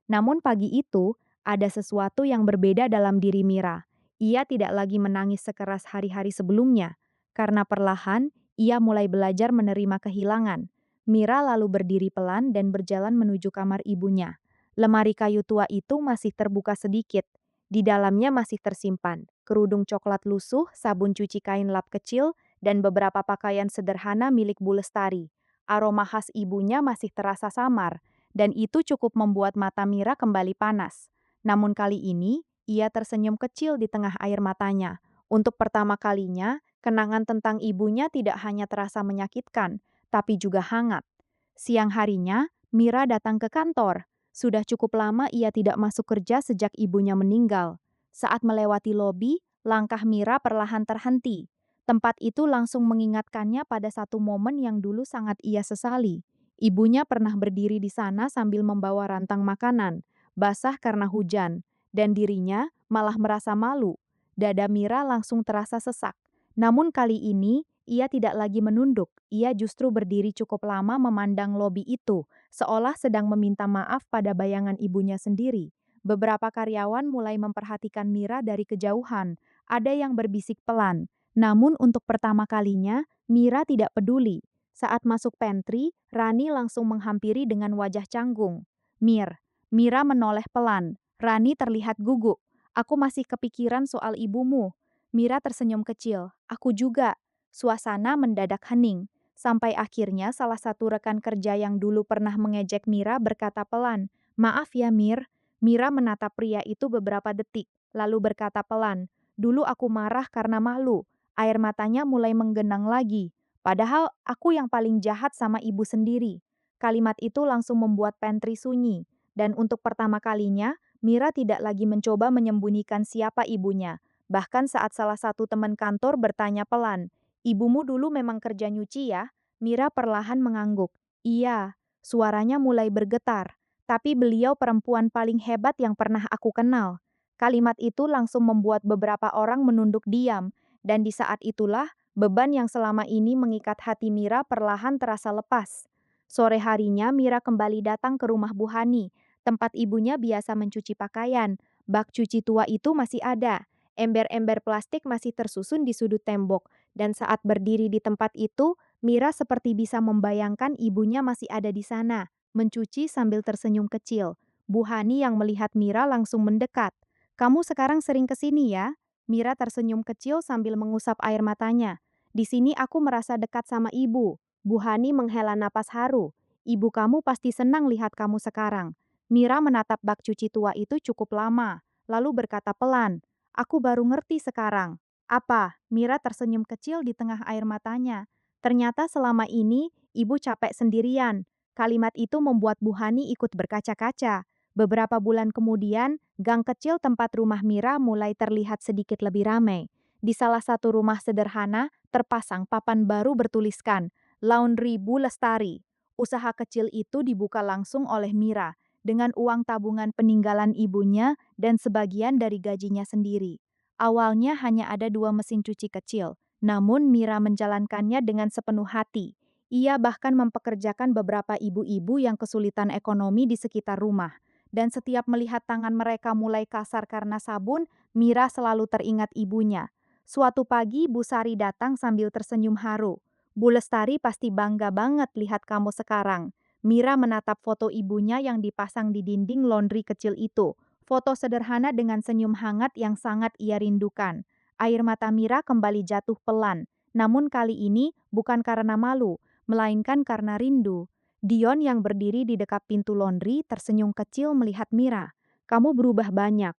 Namun pagi itu, ada sesuatu yang berbeda dalam diri Mira. Ia tidak lagi menangis sekeras hari-hari sebelumnya. Karena perlahan, ia mulai belajar menerima kehilangan. Mira lalu berdiri pelan dan berjalan menuju kamar ibunya. Lemari kayu tua itu masih terbuka sedikit. Di dalamnya masih tersimpan kerudung coklat lusuh, sabun cuci kain lap kecil, dan beberapa pakaian sederhana milik Bu Lestari. Aroma khas ibunya masih terasa samar, dan itu cukup membuat mata Mira kembali panas. Namun kali ini, ia tersenyum kecil di tengah air matanya. Untuk pertama kalinya, kenangan tentang ibunya tidak hanya terasa menyakitkan, tapi juga hangat. Siang harinya, Mira datang ke kantor. Sudah cukup lama ia tidak masuk kerja sejak ibunya meninggal. Saat melewati lobi, langkah Mira perlahan terhenti. Tempat itu langsung mengingatkannya pada satu momen yang dulu sangat ia sesali. Ibunya pernah berdiri di sana sambil membawa rantang makanan, basah karena hujan, dan dirinya malah merasa malu. Dada Mira langsung terasa sesak. Namun kali ini, ia tidak lagi menunduk. Ia justru berdiri cukup lama memandang lobi itu, seolah sedang meminta maaf pada bayangan ibunya sendiri. Beberapa karyawan mulai memperhatikan Mira dari kejauhan. Ada yang berbisik pelan. Namun untuk pertama kalinya, Mira tidak peduli. Saat masuk pantry, Rani langsung menghampiri dengan wajah canggung. Mira menoleh pelan. Rani terlihat gugup. Aku masih kepikiran soal ibumu. Mira tersenyum kecil. Aku juga. Suasana mendadak hening. Sampai akhirnya salah satu rekan kerja yang dulu pernah mengejek Mira berkata pelan, "Maaf ya Mir." Mira menatap pria itu beberapa detik, lalu berkata pelan, "Dulu aku marah karena malu." Air matanya mulai menggenang lagi. Padahal aku yang paling jahat sama ibu sendiri. Kalimat itu langsung membuat pantry sunyi. Dan untuk pertama kalinya, Mira tidak lagi mencoba menyembunyikan siapa ibunya. Bahkan saat salah satu teman kantor bertanya pelan, "Ibumu dulu memang kerja nyuci ya?" Mira perlahan mengangguk. "Iya." Suaranya mulai bergetar. "Tapi beliau perempuan paling hebat yang pernah aku kenal." Kalimat itu langsung membuat beberapa orang menunduk diam, dan di saat itulah beban yang selama ini mengikat hati Mira perlahan terasa lepas. Sore harinya Mira kembali datang ke rumah Bu Hani, tempat ibunya biasa mencuci pakaian. Bak cuci tua itu masih ada. Ember-ember plastik masih tersusun di sudut tembok, dan saat berdiri di tempat itu, Mira seperti bisa membayangkan ibunya masih ada di sana, mencuci sambil tersenyum kecil. Bu Hani yang melihat Mira langsung mendekat. "Kamu sekarang sering ke sini ya?" Mira tersenyum kecil sambil mengusap air matanya. "Di sini aku merasa dekat sama ibu." Bu Hani menghela napas haru. "Ibu kamu pasti senang lihat kamu sekarang." Mira menatap bak cuci tua itu cukup lama, lalu berkata pelan, "Aku baru ngerti sekarang." "Apa?" Mira tersenyum kecil di tengah air matanya. Ternyata selama ini, ibu capek sendirian. Kalimat itu membuat Bu Hani ikut berkaca-kaca. Beberapa bulan kemudian, gang kecil tempat rumah Mira mulai terlihat sedikit lebih ramai. Di salah satu rumah sederhana, terpasang papan baru bertuliskan, "Laundry Bu Lestari." Usaha kecil itu dibuka langsung oleh Mira, dengan uang tabungan peninggalan ibunya dan sebagian dari gajinya sendiri. Awalnya hanya ada 2 mesin cuci kecil, namun Mira menjalankannya dengan sepenuh hati. Ia bahkan mempekerjakan beberapa ibu-ibu yang kesulitan ekonomi di sekitar rumah. Dan setiap melihat tangan mereka mulai kasar karena sabun, Mira selalu teringat ibunya. Suatu pagi Bu Sari datang sambil tersenyum haru. "Bu Lestari pasti bangga banget lihat kamu sekarang." Mira menatap foto ibunya yang dipasang di dinding laundry kecil itu. Foto sederhana dengan senyum hangat yang sangat ia rindukan. Air mata Mira kembali jatuh pelan, namun kali ini bukan karena malu, melainkan karena rindu. Dion yang berdiri di dekat pintu laundry tersenyum kecil melihat Mira. "Kamu berubah banyak."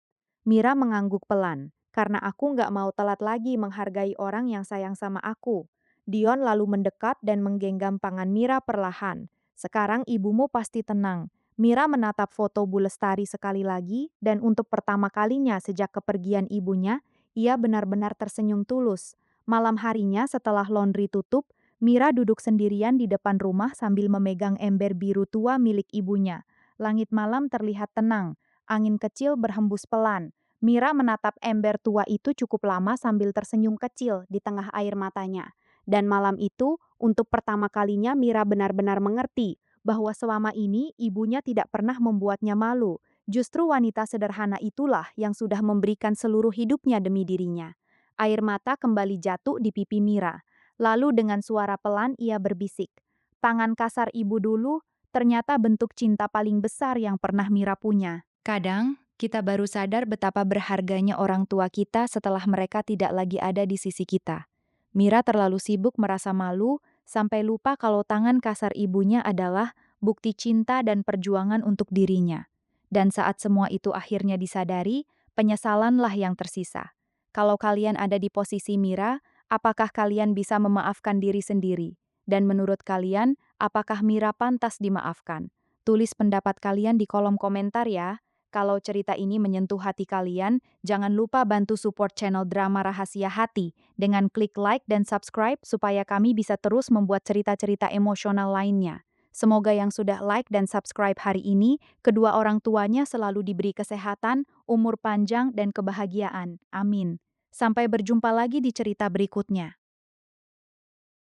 Mira mengangguk pelan, "Karena aku nggak mau telat lagi menghargai orang yang sayang sama aku." Dion lalu mendekat dan menggenggam tangan Mira perlahan. "Sekarang ibumu pasti tenang." Mira menatap foto Bu Lestari sekali lagi, dan untuk pertama kalinya sejak kepergian ibunya, ia benar-benar tersenyum tulus. Malam harinya setelah laundry tutup, Mira duduk sendirian di depan rumah sambil memegang ember biru tua milik ibunya. Langit malam terlihat tenang, Angin kecil berhembus pelan. Mira menatap ember tua itu cukup lama sambil tersenyum kecil di tengah air matanya. Dan malam itu, untuk pertama kalinya Mira benar-benar mengerti bahwa selama ini ibunya tidak pernah membuatnya malu. Justru wanita sederhana itulah yang sudah memberikan seluruh hidupnya demi dirinya. Air mata kembali jatuh di pipi Mira. Lalu dengan suara pelan ia berbisik, "Tangan kasar ibu dulu ternyata bentuk cinta paling besar yang pernah Mira punya." Kadang, kita baru sadar betapa berharganya orang tua kita setelah mereka tidak lagi ada di sisi kita. Mira terlalu sibuk merasa malu, sampai lupa kalau tangan kasar ibunya adalah bukti cinta dan perjuangan untuk dirinya. Dan saat semua itu akhirnya disadari, penyesalanlah yang tersisa. Kalau kalian ada di posisi Mira, apakah kalian bisa memaafkan diri sendiri? Dan menurut kalian, apakah Mira pantas dimaafkan? Tulis pendapat kalian di kolom komentar ya. Kalau cerita ini menyentuh hati kalian, jangan lupa bantu support channel Drama Rahasia Hati dengan klik like dan subscribe supaya kami bisa terus membuat cerita-cerita emosional lainnya. Semoga yang sudah like dan subscribe hari ini, kedua orang tuanya selalu diberi kesehatan, umur panjang, dan kebahagiaan. Amin. Sampai berjumpa lagi di cerita berikutnya.